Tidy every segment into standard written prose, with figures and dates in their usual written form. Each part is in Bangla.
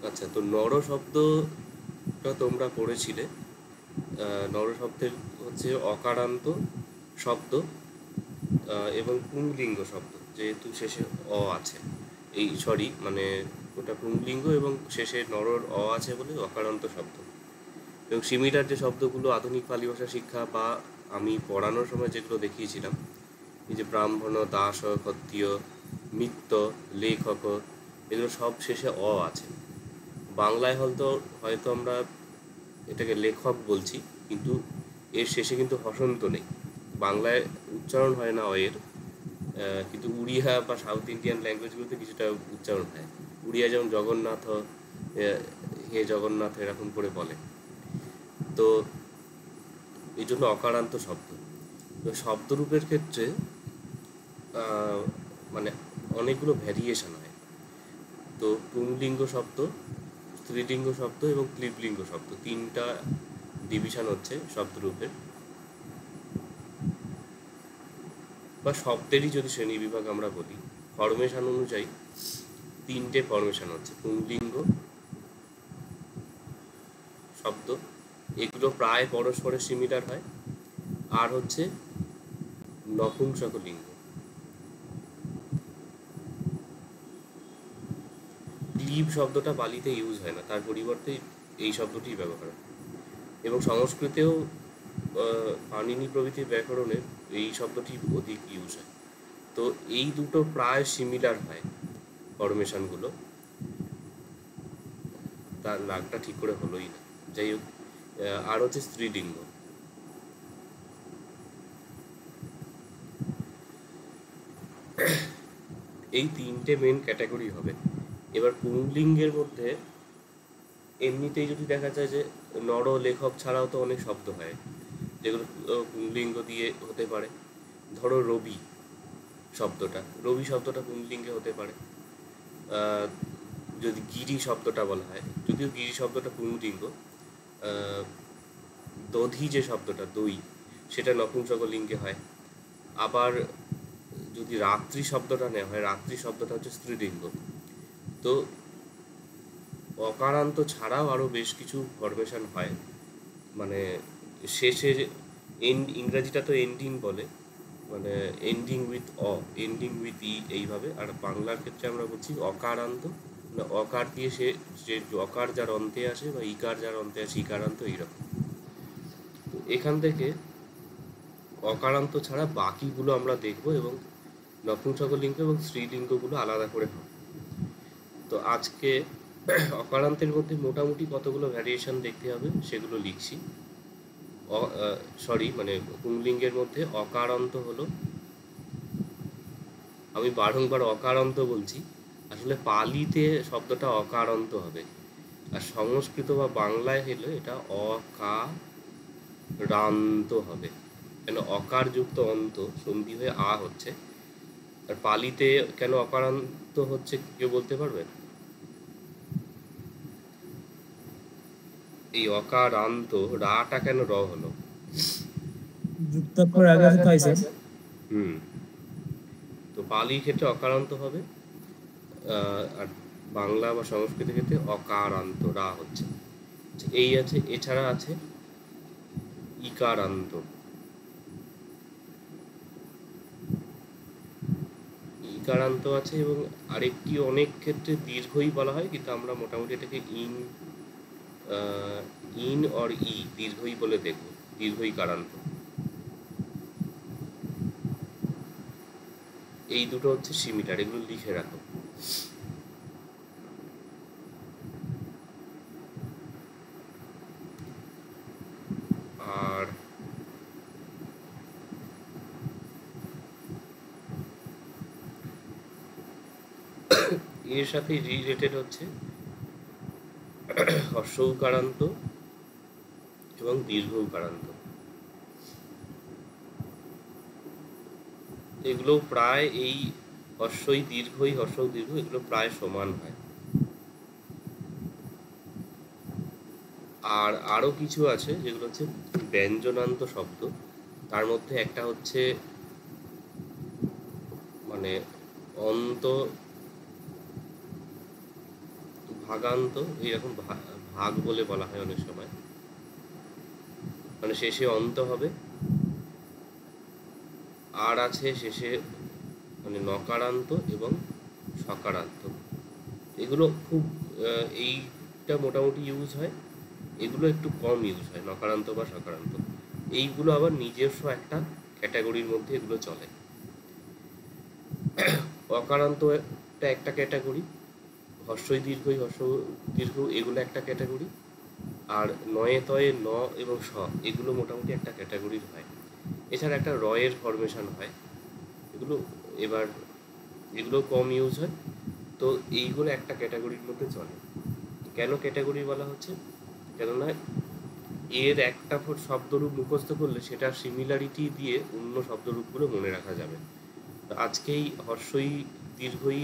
আচ্ছা, তো নর শব্দটা তোমরা পড়েছিলে। নর শব্দের হচ্ছে অকারান্ত শব্দ এবং পুংলিঙ্গ শব্দ, যেহেতু শেষে অ আছে। মানে ওটা পুংলিঙ্গ এবং শেষে নরর অ আছে বলে অকারান্ত শব্দ। এবং সিমিলার যে শব্দগুলো আধুনিক পালি ভাষা শিক্ষা বা আমি পড়ানোর সময় যেগুলো দেখিয়েছিলাম, এই যে ব্রাহ্মণ, দাস, ক্ষত্রিয়, মিত্র, লেখক, এগুলো সব শেষে অ আছে। বাংলায় হয়তো আমরা এটাকে লেখক বলছি, কিন্তু এর শেষে কিন্তু হসন্ত নেই। বাংলায় উচ্চারণ হয় না অয়ের, কিন্তু উড়িয়া বা সাউথ ইন্ডিয়ান ল্যাঙ্গুয়েজগুলোতে কিছুটা উচ্চারণ হয়। উড়িয়া যেমন জগন্নাথ, হে জগন্নাথ এরকম করে বলে। তো এই জন্য অকারান্ত শব্দ। তো শব্দরূপের ক্ষেত্রে আহ, মানে অনেকগুলো ভ্যারিয়েশন হয়। তো পুংলিঙ্গ শব্দ, স্ত্রীলিঙ্গ শব্দ এবং ক্লিবলিঙ্গ শব্দ, তিনটা ডিভিশন হচ্ছে শব্দরূপের বা শব্দেরই যদি শ্রেণী বিভাগ আমরা বলি। ফরমেশন অনুযায়ী তিনটে ফরমেশন হচ্ছে পুংলিঙ্গ শব্দ, এগুলো প্রায় পরস্পরের সিমিলার হয়। আর হচ্ছে নপুংসক লিঙ্গ। ক্লিব শব্দটা বালিতে ইউজ হয় না, তার পরিবর্তে এই শব্দটি ব্যবহার হয়। এবং সংস্কৃতেও পাণিনি প্রভৃতির ব্যাকরণে এই শব্দটি অধিক ইউজ হয়। তো এই দুটো প্রায় সিমিলার হয় ফরমেশনগুলো। তার লাগটা ঠিক করে হলোই না, যাই হোক। আর হচ্ছে স্ত্রীলিঙ্গ। এই তিনটে মেন ক্যাটাগরি হবে। এবার পুংলিঙ্গের মধ্যে এমনিতেই যদি দেখা যায় যে নর লেখক ছাড়াও তো অনেক শব্দ হয়, যেগুলো পুংলিঙ্গ দিয়ে হতে পারে। ধরো রবি শব্দটা পুংলিঙ্গে হতে পারে। আহ, যদি গিরি শব্দটা বলা হয়, যদিও গিরি শব্দটা পুংলিঙ্গ। আহ, দধি যে শব্দটা দই, সেটা নপুংসক লিঙ্গে হয়। আবার যদি রাত্রি শব্দটা নেওয়া হয়, রাত্রি শব্দটা হচ্ছে স্ত্রীলিঙ্গ। তো অকারান্ত ছাড়াও আরও বেশ কিছু ফরমেশন হয়, মানে শেষে ইংরাজিটা তো এন্ডিং বলে, মানে এন্ডিং উইথ ই এইভাবে। আর বাংলার ক্ষেত্রে আমরা বলছি অকারান্ত, মানে অকার দিয়ে যে অকার যার অন্তে আসে বা ইকার যার অন্তে আসে ইকারান্ত, এইরকম। তো এখান থেকে অকারান্ত ছাড়া বাকিগুলো আমরা দেখব এবং নপুংসকলিঙ্গ এবং স্ত্রীলিঙ্গগুলো আলাদা করে হবে। তো আজকে অকারান্তের মধ্যে মোটামুটি কতগুলো ভ্যারিয়েশন দেখতে হবে সেগুলো লিখছি। মানে পুংলিঙ্গের মধ্যে অকারান্ত হলো, আমি বারংবার অকারান্ত বলছি, আসলে পালিতে শব্দটা অকারান্ত হবে, আর সংস্কৃত বা বাংলায় হলে এটা অকারান্ত হবে, কেন অকারযুক্ত অন্ত সন্ধি হয়ে আ হচ্ছে। আর পালিতে কেন অকারান্ত হচ্ছে কেউ বলতে পারবে? এই অকারান্ত রাটা কেন র হলো? যুক্তাক্ষর আগে আছে তো আইছে। হুম। তো পালির ক্ষেত্রে অকারান্ত হবে, আর বাংলা বা সংস্কৃতের ক্ষেত্রে অকারান্ত রা হচ্ছে। এই আছে, এছাড়া আছে ইকারান্ত। ইকারান্ত আছে এবং আরেকটি অনেক ক্ষেত্রে দীর্ঘই বলা হয়, কিন্তু আমরা মোটামুটি এটাকে ইন অর দীর্ঘই বলে দেখব, দীর্ঘ ইকারান্ত। এই দুটো হচ্ছে সিমিলার, এগুলো লিখে রাখো। আর এর সাথে রিলেটেড হচ্ছে হর্ষ উকারান্ত এবং দীর্ঘ উকারান্ত। এগুলো প্রায় এই হর্ষই দীর্ঘ এগুলো প্রায় সমান হয়। আর আরও কিছু আছে যেগুলো হচ্ছে ব্যঞ্জনান্ত শব্দ। তার মধ্যে একটা হচ্ছে মানে অন্ত ভাগান্ত, এইরকম ভাগ বলে বলা হয় অনেক সময়, মানে শেষে অন্ত হবে, আর আছে শেষে মানে নকারান্ত এবং সকারান্ত। এগুলো খুব এইটা মোটামুটি ইউজ হয়, এগুলো একটু কম ইউজ হয়, নকারান্ত বা সকারান্ত। এইগুলো আবার নিজস্ব একটা ক্যাটাগরির মধ্যে এগুলো চলে। অকারান্ত একটা ক্যাটাগরি, হর্ষই দীর্ঘই হর্ষ দীর্ঘ এগুলো একটা ক্যাটাগরি, আর নয়ে তয়ে ন এবং স এগুলো মোটামুটি একটা ক্যাটাগরির হয়। এছাড়া একটা রয়ের ফরমেশন হয়, এগুলো এবার এগুলো কম ইউজ হয়। তো এইগুলো একটা ক্যাটাগরির মধ্যে চলে। কেন ক্যাটাগরি বলা হচ্ছে? কেননা এর একটা শব্দরূপ মুখস্থ করলে সেটা সিমিলারিটি দিয়ে অন্য শব্দরূপগুলো মনে রাখা যাবে। আজকেই হর্ষই দীর্ঘই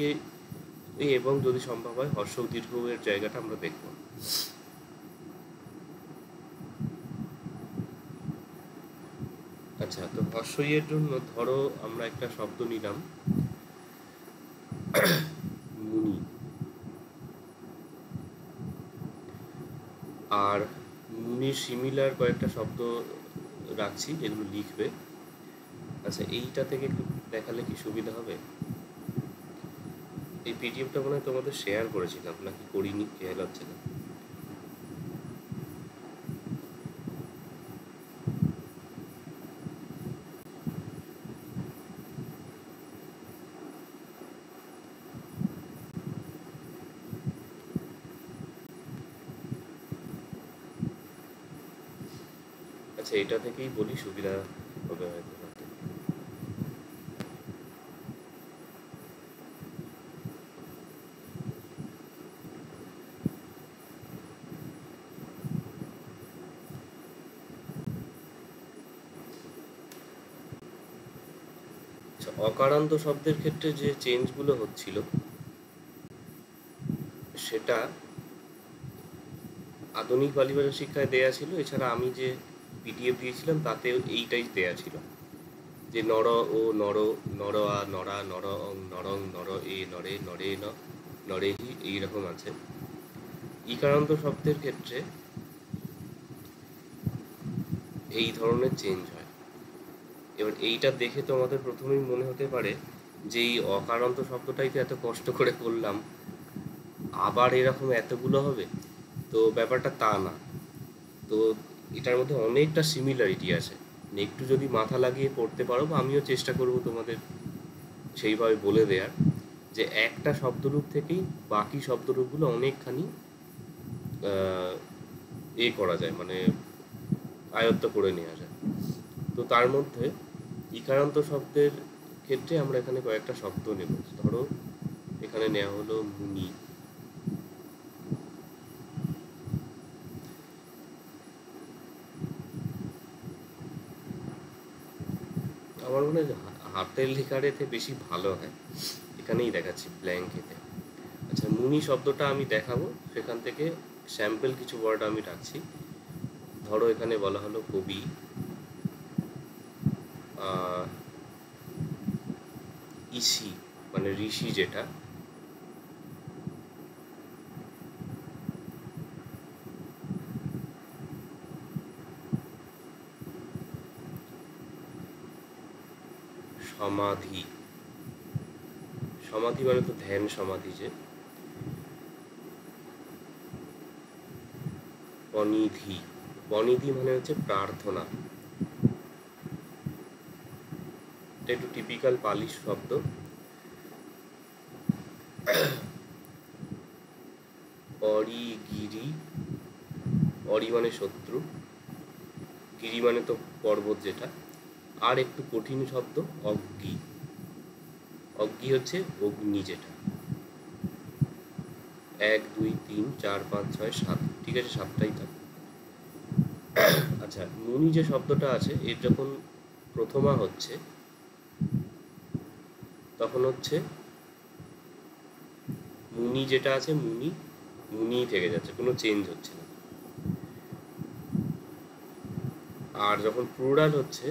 এবং যদি সম্ভব হয় হর্ষ দীর্ঘ এর জায়গাটা আমরা দেখব। আচ্ছা, তো হর্ষই এর জন্য ধরো আমরা একটা শব্দ নিলাম মুনি, আর মুনির সিমিলার কয়েকটা শব্দ রাখছি যেগুলো লিখবে। আচ্ছা, এইটা থেকে একটু দেখালে কি সুবিধা হবে? এই পিডিএফটা মনে হয় তোমাদের শেয়ার করেছিলাম, নাকি করিনি, খেয়াল হচ্ছে না। আচ্ছা, এটা থেকেই বলি, সুবিধা হবে হয়তো। অকারান্ত শব্দের ক্ষেত্রে যে চেঞ্জগুলো হচ্ছিল সেটা আধুনিক বালিভাষা শিক্ষায় দেয়া ছিল। এছাড়া আমি যে পিডিএফ দিয়েছিলাম তাতেও এইটাই দেয়া ছিল, যে নর ও নর, নর আ নরা, নর অং নরং, নর এ নরে, নরে ন নরেহি, এইরকম আছে। ইকারান্ত শব্দের ক্ষেত্রে এই ধরনের চেঞ্জ হয়। এবার এইটা দেখে তোমাদের প্রথমেই মনে হতে পারে যে এই অকারান্ত শব্দটাই তো এত কষ্ট করে করলাম, আবার এরকম এতগুলো হবে। তো ব্যাপারটা তা না। তো এটার মধ্যে অনেকটা সিমিলারিটি আছে, একটু যদি মাথা লাগিয়ে পড়তে পারো, বা আমিও চেষ্টা করব তোমাদের সেইভাবে বলে দেওয়ার, যে একটা শব্দরূপ থেকেই বাকি শব্দরূপগুলো অনেকখানি করা যায়, মানে আয়ত্ত করে নেওয়া যায়। তো তার মধ্যে ইকারান্ত শব্দের ক্ষেত্রে আমরা এখানে কয়েকটা শব্দ নেব। ধরো এখানে নেওয়া হলো মুনি। আমার মনে হয় হাতের লেখার এতে বেশি ভালো হয়, এখানেই দেখাচ্ছি ব্ল্যাঙ্কেতে। আচ্ছা, মুনি শব্দটা আমি দেখাবো, সেখান থেকে স্যাম্পল কিছু ওয়ার্ড আমি রাখছি। ধরো এখানে বলা হলো কবি, ইসি মানে ঋষি, যেটা সমাধি, সমাধি মানে তো ধ্যান সমাধি, যে বনিধি, বনিধি মানে হচ্ছে প্রার্থনা। এটা একটু টিপিক্যাল পালি শব্দ। অরিগিরি, অরি মানে শত্রু, গিরি মানে তো পর্বত যেটা। আর একটু কঠিন শব্দ অগ্নি, অগ্নি হচ্ছে অগ্নি যেটা। 1 2 3 4 5 6 7, ঠিক আছে, 7টাই থাক। আচ্ছা, মুনি যে শব্দটা আছে এর যখন প্রথমা হচ্ছে তখন হচ্ছে মুনি যেটা আছে, মুনি মুনি থেকে যাচ্ছে, কোনো চেঞ্জ হচ্ছে না। আর যখন প্লুরাল হচ্ছে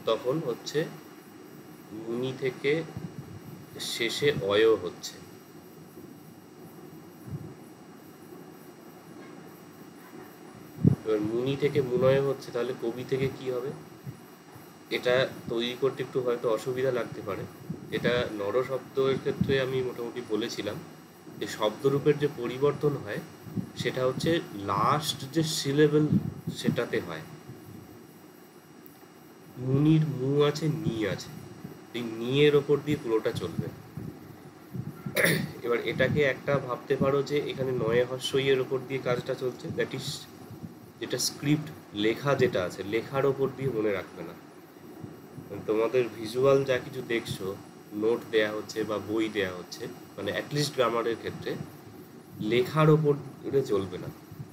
তখন হচ্ছে মুনি মুনি থেকে শেষে অয় হচ্ছে, এবার মুনি থেকে মুনয় হচ্ছে, তাহলে কবি থেকে কি হবে? এটা তৈরি করতে একটু হয়তো অসুবিধা লাগতে পারে। এটা নর শব্দের ক্ষেত্রে আমি মোটামুটি বলেছিলাম যে শব্দরূপের যে পরিবর্তন হয় সেটা হচ্ছে লাস্ট যে সিলেবল সেটাতে হয়। মুনির মু আছে, নি আছে, এই নিয়ের ওপর দিয়ে পুরোটা চলবে। এবার এটাকে একটা ভাবতে পারো যে এখানে নয়ে হস্যইয়ের ওপর দিয়ে কাজটা চলছে, দ্যাট ইজ যেটা স্ক্রিপ্ট লেখা যেটা আছে লেখার ওপর দিয়ে মনে রাখবে না। তোমাদের ভিজুয়াল যা কিছু দেখছো, নোট দেয়া হচ্ছে বা বই দেয়া হচ্ছে, মানে অ্যাটলিস্ট গ্রামারের ক্ষেত্রে লেখার ওপর চলবে না।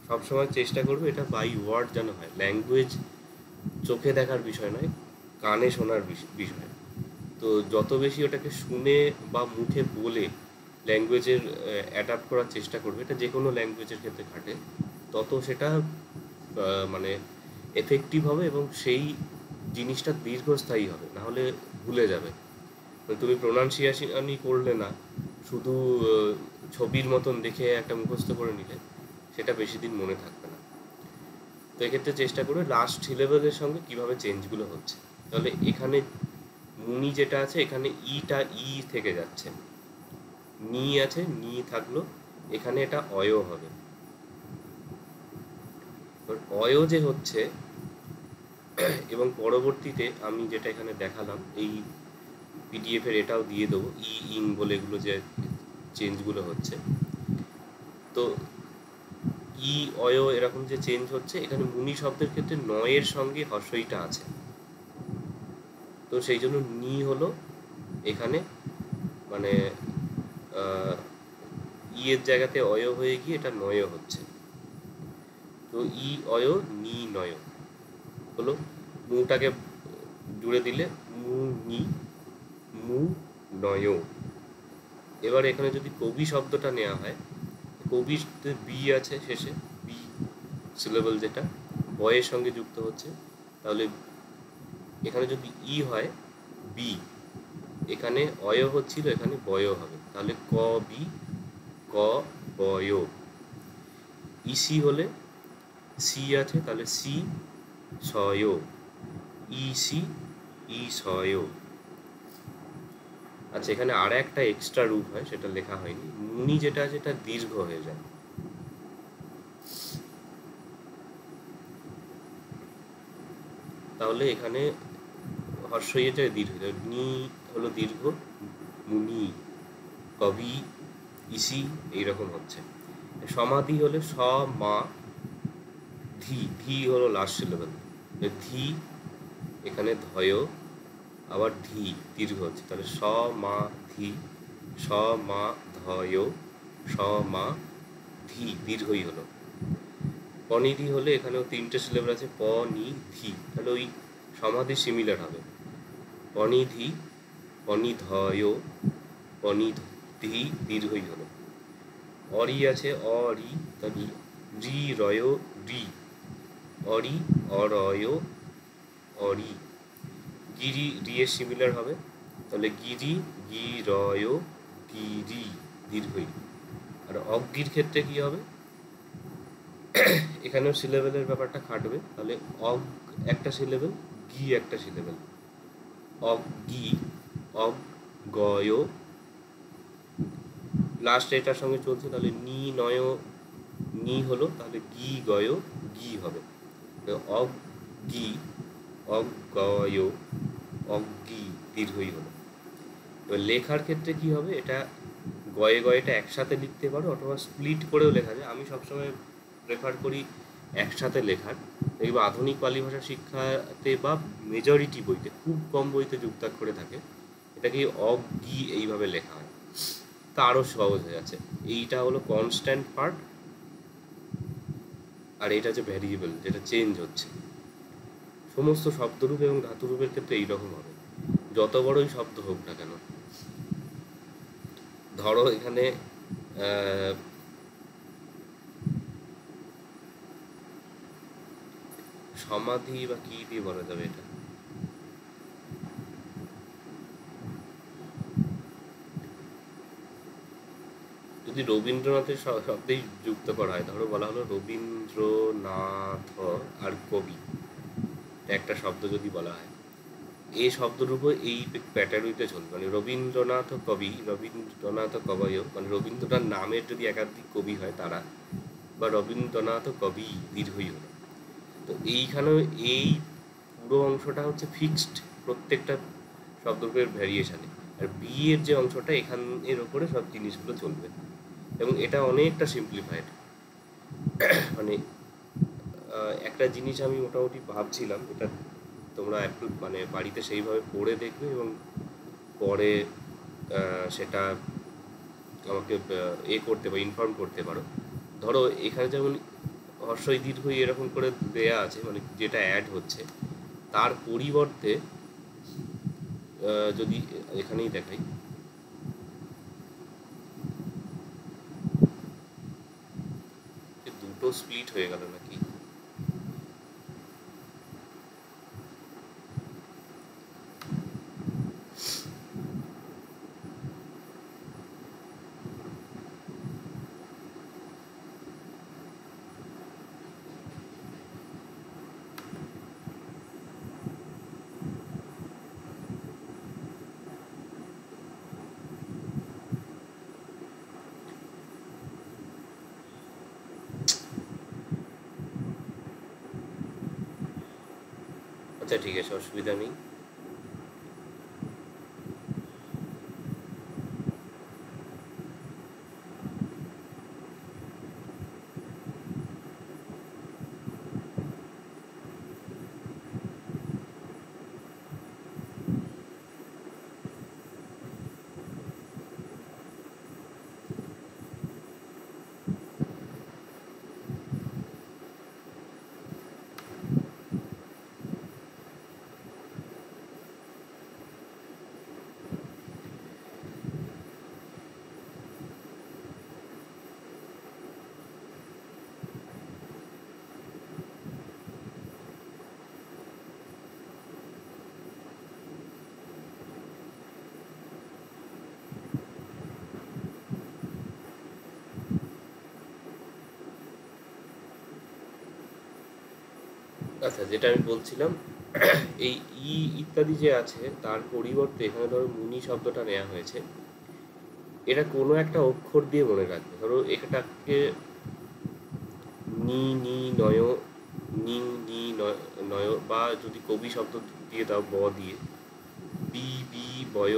সবসময় চেষ্টা করবে এটা বাই ওয়ার্ড যেন হয়। ল্যাঙ্গুয়েজ চোখে দেখার বিষয় নয়, কানে শোনার বিষয়। তো যত বেশি ওটাকে শুনে বা মুখে বলে ল্যাঙ্গুয়েজের অ্যাডাপ্ট করার চেষ্টা করবে, এটা যে কোনো ল্যাঙ্গুয়েজের ক্ষেত্রে খাটে, তত সেটা মানে এফেক্টিভ হবে এবং সেই জিনিসটা দীর্ঘস্থায়ী হবে, নাহলে ভুলে যাবে। তুমি প্রোনাউন্সিয়েশনই করলে না, শুধু ছবির মতন দেখে একটা মুখস্থ করে নিলে সেটা বেশি দিন মনে থাকবে না। তো এক্ষেত্রে চেষ্টা করবে লাস্ট সিলেবাসের সঙ্গে কিভাবে চেঞ্জগুলো হচ্ছে। তাহলে এখানে মুনি যেটা আছে এখানে ইটা ই থেকে যাচ্ছে, নি আছে, নি থাকলো, এখানে এটা অয় হবে। অয় যে হচ্ছে, এবং পরবর্তীতে আমি যেটা এখানে দেখালাম এই পিডিএফ এর এটাও দিয়ে দেবো, ই ইং বলে এগুলো যে চেঞ্জগুলো হচ্ছে। তো ই অয় এরকম যে চেঞ্জ হচ্ছে, এখানে মুনি শব্দের ক্ষেত্রে নয়ের সঙ্গে হস্যইটা আছে, তো সেই জন্য নি হলো এখানে মানে ইয়ের জায়গাতে অয় হয়ে গিয়ে এটা নয় হচ্ছে। তো ই অয় নি নয় হলো, মুটাকে জুড়ে দিলে মু নি মু নয়। এবার এখানে যদি কবি শব্দটা নেওয়া হয়, কবির বি আছে শেষে, বি সিলেবল যেটা বয়ের সঙ্গে যুক্ত হচ্ছে, তাহলে এখানে যদি ই হয় বি, এখানে অয় হচ্ছিল, এখানে বয় হবে, তাহলে ক বি ক বয়। ইসি হলে সি আছে, তাহলে সি সয়, ইসি ই সয়। আচ্ছা, এখানে আর একটা এক্সট্রা রূপ হয়, সেটা লেখা হয়নি। মুনি যেটা আছে এটা দীর্ঘ হয়ে যায়, তাহলে এখানে হর্ষইটা দীর্ঘ, নি হলো দীর্ঘ, মুনি কবি ইসি এইরকম হচ্ছে। সমাধি হলে স মা ধি, ধি হলো লাস্ট সিলেবল, ধি এখানে ধয়, আবার ধি দীর্ঘ হচ্ছে, তাহলে স মা ধি, স মা ধয়, স মা ধি দীর্ঘই হলো। পনিধি হলে এখানেও তিনটে সিলেবল আছে, প নি ধি, তাহলে ওই সমাধি সিমিলার হবে, পনিধি পনিধয় পনিধি দীর্ঘই হলো। অরি আছে অরি, তাহলে রি রয় রি, অরি অরয় অরি। গিরি রিয়ের সিমিলার হবে, তাহলে গিরি গিরয় গিরি দীর্ঘই। আর অজ্ঞির ক্ষেত্রে কি হবে, এখানেও সিলেবেলের ব্যাপারটা খাটবে, তাহলে অগ একটা সিলেবেল, গি একটা সিলেবেল, অজ্ঞি অগ গয়, লাস্ট এটার সঙ্গে চলছে, তাহলে নি নয় নি হলো, তাহলে গি গয় গি হবে, অজ্ঞি অজ্ঞয় অজ্ঞি দীর্ঘই হলো। এবার লেখার ক্ষেত্রে কি হবে, এটা গয়ে গয়েটা একসাথে লিখতে পারো অথবা স্প্লিট করেও লেখা যায়, আমি সবসময় প্রেফার করি একসাথে লেখার। দেখবে আধুনিক পালি ভাষা শিক্ষাতে বা মেজরিটি বইতে, খুব কম বইতে যুক্তাক্ষরে থাকে, এটাকে অজ্ঞি এইভাবে লেখা হয়, তা আরও সহজ হয়ে যাচ্ছে। এইটা হলো কনস্ট্যান্ট পার্ট, আর এটা হচ্ছে ভ্যারিয়েবল যেটা চেঞ্জ হচ্ছে। সমস্ত শব্দরূপ এবং ধাতুরূপের ক্ষেত্রে এইরকম হবে, যত বড়ই শব্দ হোক না কেন। ধরো এখানে সমাধি বা কি দিয়ে বলা যাবে, এটা যদি রবীন্দ্রনাথের শব্দেই যুক্ত করা হয়, ধরো বলা হলো রবীন্দ্রনাথ আর কবি, একটা শব্দ যদি বলা হয়, এই শব্দের উপর এই প্যাটার্নটা চলবে, মানে রবীন্দ্রনাথ কবি, রবীন্দ্রনাথ কবয়, মানে রবীন্দ্রনাথ নামের যদি একাধিক কবি হয় তারা, বা রবীন্দ্রনাথ কবি দীর্ঘই হলো। তো এইখানেও এই পুরো অংশটা হচ্ছে ফিক্সড প্রত্যেকটা শব্দের ভ্যারিয়েশানে, আর বি এর যে অংশটা এখানের ওপরে সব জিনিসগুলো চলবে, এবং এটা অনেকটা সিম্পলিফাইড। মানে একটা জিনিস আমি মোটামুটি ভাবছিলাম, এটা তোমরা একটু মানে বাড়িতে সেইভাবে পড়ে দেখবে এবং পরে সেটা আমাকে করতে পারো, ইনফর্ম করতে পারো। ধরো এখানে যেমন হর্ষই দীর্ঘই এরকম করে দেয়া আছে, মানে যেটা অ্যাড হচ্ছে, তার পরিবর্তে যদি এখানেই দেখাই, দুটো স্প্লিট হয়ে গেল নাকি? আচ্ছা ঠিক আছে, অসুবিধা নেই। আচ্ছা, যেটা আমি বলছিলাম, এই ই ইত্যাদি যে আছে তার পরিবর্তে এখানে ধরো মুনি শব্দটা নেওয়া হয়েছে, এটা কোনো একটা অক্ষর দিয়ে মনে রাখবে। ধরো এটাকে নি নি নয়, নি নি নয়, বা যদি কবি শব্দ দিয়ে দাও ব দিয়ে, বি বি বয়,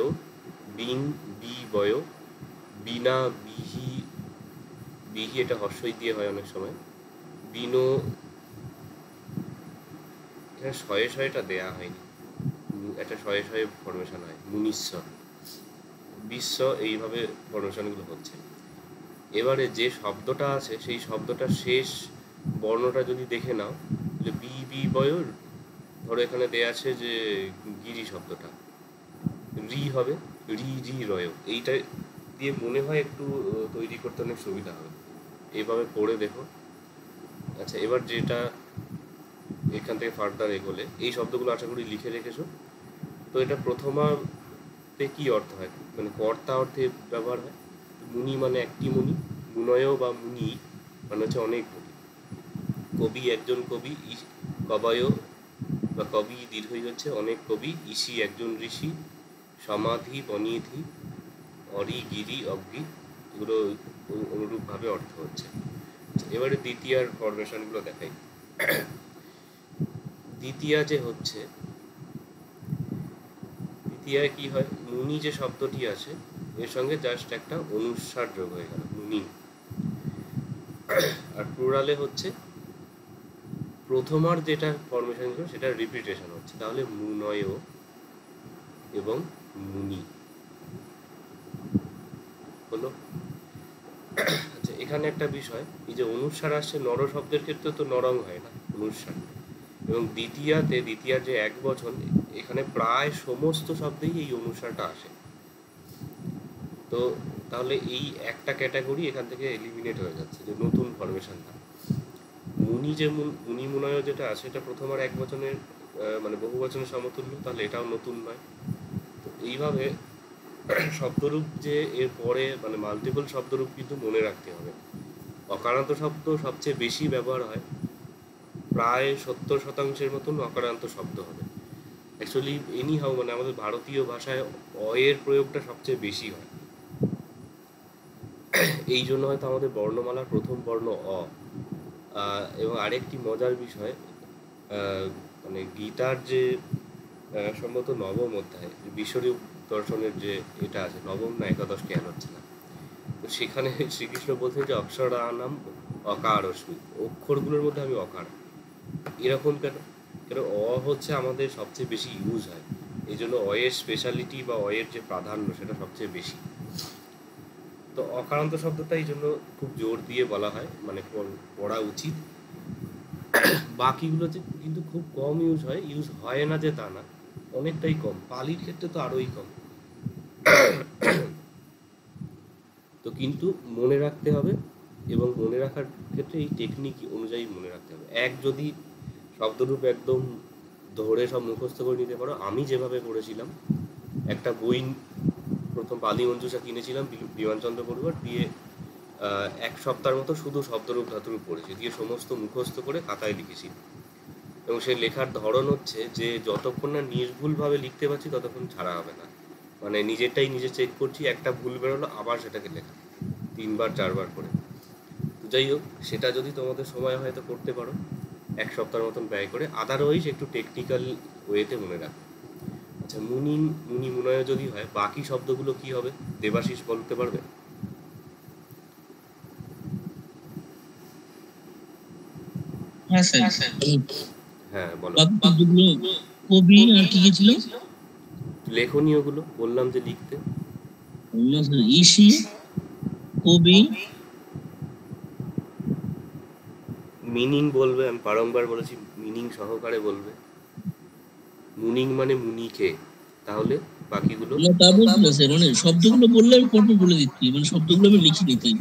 বিন বি বয়, বিনা বিহি, বিহি এটা হর্ষই দিয়ে হয় অনেক সময়, বিনো, এখানে শয়ে শয়েটা দেয়া হয়নি, একটা শয়ে শয়ে ফরমেশন হয়, মুনিশ্বর, বিশ্ব, এইভাবে ফরমেশনগুলো হচ্ছে। এবারে যে শব্দটা আছে সেই শব্দটার শেষ বর্ণটা যদি দেখে নাও, যে বি বি বয়, ধরো এখানে দেয়া আছে যে গিরি শব্দটা, রি হবে, রি রি রয়, এইটা দিয়ে মনে হয় একটু তৈরি করতে অনেক সুবিধা হবে, এইভাবে পড়ে দেখো। আচ্ছা, এবার যেটা এখান থেকে ফার্দার এগোলে এই শব্দগুলো আশা করি লিখে রেখেছো। তো এটা প্রথমাতে কি অর্থ হয়, মানে কর্তা অর্থে ব্যবহার হয়। মুনি মানে একটি মুনি, মুনয় বা মুনি মানে হচ্ছে অনেক মুনি, কবি একজন কবি, কবায় বা কবি দীর্ঘই হচ্ছে অনেক কবি, ঋষি একজন ঋষি, সমাধি বনিধি, অরি গিরি অগ্নি, এগুলো অনুরূপভাবে অর্থ হচ্ছে। এবারে দ্বিতীয়ার ফরমেশনগুলো দেখাই। দ্বিতীয়া যে হচ্ছে, দ্বিতীয়ায় কি হয়, মুনি যে শব্দটি আছে এর সঙ্গে জাস্ট একটা অনুস্বার যোগ হয়ে গেল, মুনি। আর প্লুরালে হচ্ছে প্রথমার যেটা ফরমেশন ছিল সেটা রিপিটেশন হচ্ছে, তাহলে মুনয় এবং মুনি হলো। আচ্ছা, এখানে একটা বিষয়, এই যে অনুস্বার আসছে নর শব্দের ক্ষেত্রে তো নরং হয় না অনুস্বার, এবং দ্বিতীয়ার যে এক বচন, এখানে প্রায় সমস্ত শব্দেই এই অনুস্বারটা আসে। তো তাহলে এই একটা ক্যাটাগরি এখান থেকে এলিমিনেট হয়ে যাচ্ছে, যে নতুন ফরমেশনটা। মুনি যে মুনি মুনয় যেটা আছে এটা প্রথম আর এক বচনের মানে বহু বচনের সমতুল্য, তাহলে এটাও নতুন নয়। তো এইভাবে শব্দরূপ যে এর পরে মানে মাল্টিপল শব্দরূপ কিন্তু মনে রাখতে হবে। অকারান্ত শব্দ সবচেয়ে বেশি ব্যবহার হয়, প্রায় 70% মতন অকারান্ত শব্দ হবে। অ্যাকচুয়ালি এনি হাউ মানে আমাদের ভারতীয় ভাষায় এর প্রয়োগটা সবচেয়ে বেশি হয়। এই জন্য হয়তো আমাদের বর্ণমালার প্রথম বর্ণ অ। এবং আরেকটি মজার বিষয়, মানে গীতার যে সম্ভবত নবম অধ্যায় বিশ্বরূপ দর্শনের যে এটা আছে, নবম না একাদশ জ্ঞান হচ্ছে না, তো সেখানে শ্রীকৃষ্ণ বলছেন যে অক্ষরানাম অকারস্মি, অক্ষরগুলোর মধ্যে আমি অকার। এরকম কেন? কেন অ হচ্ছে আমাদের সবচেয়ে বেশি ইউজ হয়, এই জন্য অয়ের স্পেশালিটি বা অয়ের যে প্রাধান্য সেটা সবচেয়ে বেশি। তো অকারান্ত শব্দটা এই জন্য খুব জোর দিয়ে বলা হয়, মানে পড়া উচিত। বাকিগুলো যে কিন্তু খুব কম ইউজ হয় না যে তা না, অনেকটাই কম, পালির ক্ষেত্রে তো আরোই কম। তো কিন্তু মনে রাখতে হবে, এবং মনে রাখার ক্ষেত্রে এই টেকনিক অনুযায়ী মনে রাখতে হবে। যদি শব্দরূপ একদম ধরে সব মুখস্থ করে নিতে পারো, আমি যেভাবে করেছিলাম, একটা বই প্রথম পালি মঞ্জুষা কিনেছিলাম বিমানচন্দ্র বড়ুয়ার, দিয়ে 1 সপ্তাহের মতো শুধু শব্দরূপ ধাতুরূপ পড়েছি, দিয়ে সমস্ত মুখস্থ করে খাতায় লিখেছি। এবং সেই লেখার ধরন হচ্ছে যে যতক্ষণ না নির্ভুলভাবে লিখতে পারছি ততক্ষণ ছাড়া হবে না, মানে নিজেরটাই নিজে চেক করছি, একটা ভুল বেরোলো আবার সেটাকে লেখা 3বার 4বার করে। তো যাই হোক, সেটা যদি তোমাদের সময় হয় তো করতে পারো 1 সপ্তাহের মতন ব্যয় করে, আদারওয়াইজ একটু টেকনিক্যাল ওয়েতে মনে রাখো। আচ্ছা, মুনি মুনয় যদি হয়, বাকি শব্দগুলো কি হবে দেবাশিস বলতে পারবে? হ্যাঁ স্যার, হ্যাঁ বলো। বাকি শব্দগুলো কবি আর কি কি ছিল? লেখনীয়গুলো বললাম যে লিখতে। ঋষি, কবি, মিনিং বলবে, আমি বারংবার বলেছি মিনিং সহকারে বলবে। মুনিং মানে মুনিকে, তাহলে বাকিগুলো না তা বলছি না স্যার, মানে শব্দগুলো বললে আমি পরপর বলে দিচ্ছি, মানে শব্দগুলো আমি লিখে নিতাম।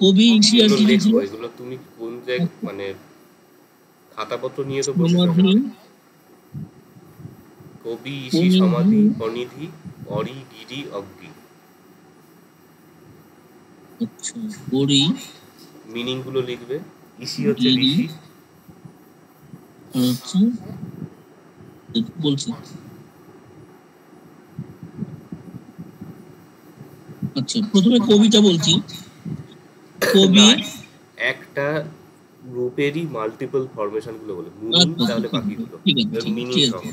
কবি, ঋষি আর এগুলো কি কি লেখো, ছিল? এগুলো তুমি কোন জায়গায় মানে খাতাপত্র নিয়ে তো বসেছো সমাধি, এখানে। কবি, ঈশি, পনিধি। সমাধি, অনিধি, অরি, গিরি, অগ্নি। আচ্ছা, বড়ি, মিনিং গুলো লিখবে। ঈশি হচ্ছে গিরি, ঋষি। আর হচ্ছে বলছি। আচ্ছা, প্রথমে কবিতা বলছি। না, কবি। একটা গ্রুপেরই মাল্টিপল ফরমেশন গুলো বলে মুনিং, আচ্ছা আচ্ছা, তাহলে ঠিক আছে বাকিগুলো ঠিক আছে এবার ঠিক আছে মিনিং ঠিক সহ। আছে।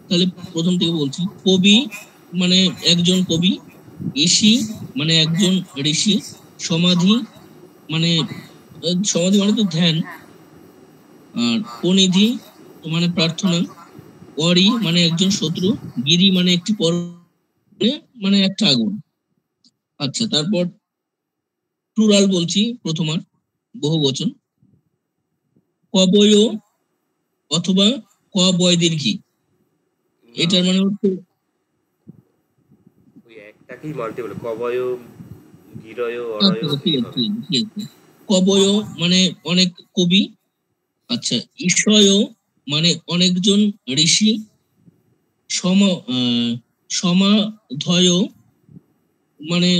তাহলে প্রথম থেকে বলছি। কবি মানে একজন কবি, ঋষি মানে একজন ঋষি, সমাধি মানে সমাধি মানে তো ধ্যান, আর পনিধি মানে প্রার্থনা, অরি মানে একজন শত্রু, গিরি মানে একটি পর্বত মানে একটা আগুন। আচ্ছা, তারপর প্লুরাল বলছি, প্রথমার বহু বচন। কবয় অথবা ক বয় দীর্ঘি, না, এটার মানে হচ্ছে। ওই একটাকেই মাল্টিপল, কবয়, গিরয়, অরয়, আচ্ছা ঠিক আছে এইভাবে। ঠিক আছে ঠিক আছে। কবয় মানে অনেক কবি। আচ্ছা, ঈশয় মানে অনেকজন ঋষি। সম সমাধয় মানে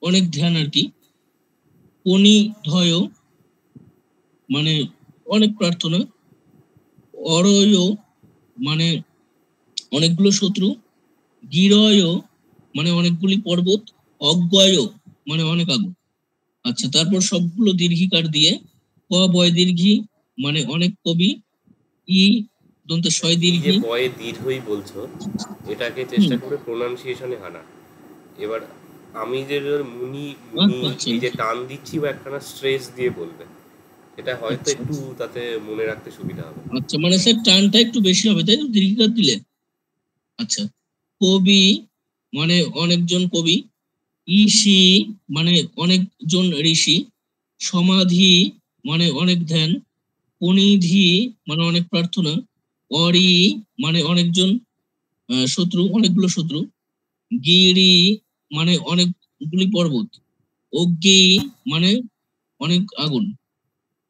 অনেক ধ্যান আর কি। পনিধয় মানে অনেক প্রার্থনা। অরয় মানে অনেকগুলো শত্রু। গিরয় মানে অনেকগুলি পর্বত। অজ্ঞয় মানে অনেক আগুন। আচ্ছা, তারপর সবগুলো দীর্ঘিকার দিয়ে ক বয় দীর্ঘি মানে অনেক কবি। ই দন্তে আচ্ছা, শয় এই যে দীর্ঘি। বয়ে দীর্ঘই বলছো, এটাকে চেষ্টা হুম। করে প্রোনাউন্সিয়েশনে আনা। এবার আমি যে মুনি মুনি আচ্ছা আচ্ছা এই যে টান দিচ্ছি বা একখানা স্ট্রেস দিয়ে বলবে, এটা হয়তো আচ্ছা একটু তাতে মনে রাখতে সুবিধা হবে। আচ্ছা, মানে স্যার টানটা একটু বেশি হবে তাই তো দীর্ঘিকার দিলে? আচ্ছা, কবি মানে অনেকজন কবি। ঋষি মানে অনেকজন ঋষি। সমাধি মানে অনেক ধ্যান। পনিধি মানে অনেক প্রার্থনা। অরি মানে অনেকজন শত্রু, অনেকগুলো শত্রু। গিরি মানে অনেকগুলি পর্বত। অগ্নি মানে অনেক আগুন।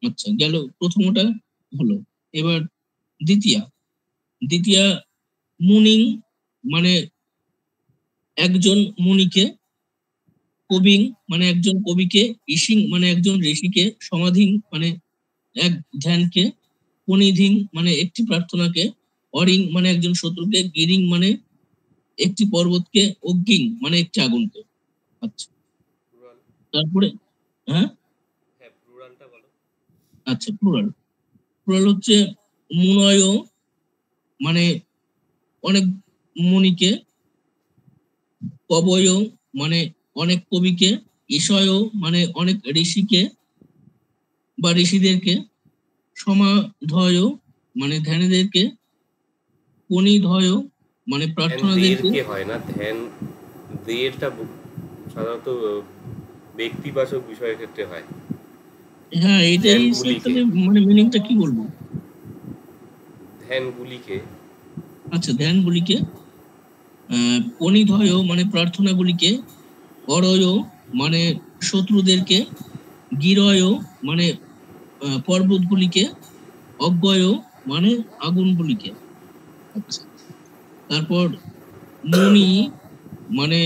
আচ্ছা, গেল প্রথমটা হলো। এবার দ্বিতীয়া। দ্বিতীয়া মুনিং মানে একজন মুনিকে, কবিং মানে একজন কবিকে, ঋষিং মানে একজন ঋষিকে, সমাধিং মানে এক ধ্যানকে, পনিধিং মানে একটি প্রার্থনাকে, অরিং মানে একজন শত্রুকে, গিরিং মানে একটি পর্বতকে, অগ্গিং মানে একটি আগুনকে। আচ্ছা, প্লুরাল। তারপরে হ্যাঁ, হ্যাঁ, প্লুরালটা বলো। আচ্ছা প্লুরাল। প্লুরাল হচ্ছে মুনয় মানে অনেক মুনিকে, কবয় মানে অনেক কবিকে, ঈশয় মানে অনেক ঋষিকে বা ঋষিদেরকে, সমাধয় মানে ধ্যানীদেরকে, পনিধয় মানে ধ্যান প্রার্থনাদেরকে। দেরকে হয় না, ধ্যান দেরটা সাধারণত ব্যক্তিবাচক বিষয়ের ক্ষেত্রে হয়। হ্যাঁ, এটাই ধ্যানগুলিকে, তাহলে মানে মিনিংটা কি বলবো? ধ্যানগুলিকে। আচ্ছা, ধ্যানগুলিকে, পনিধয় মানে প্রার্থনাগুলিকে, অরয় মানে শত্রুদেরকে, গিরয় মানে পর্বতগুলিকে, অজ্ঞয় মানে আগুনগুলিকে। আচ্ছা, তারপর মুনি মানে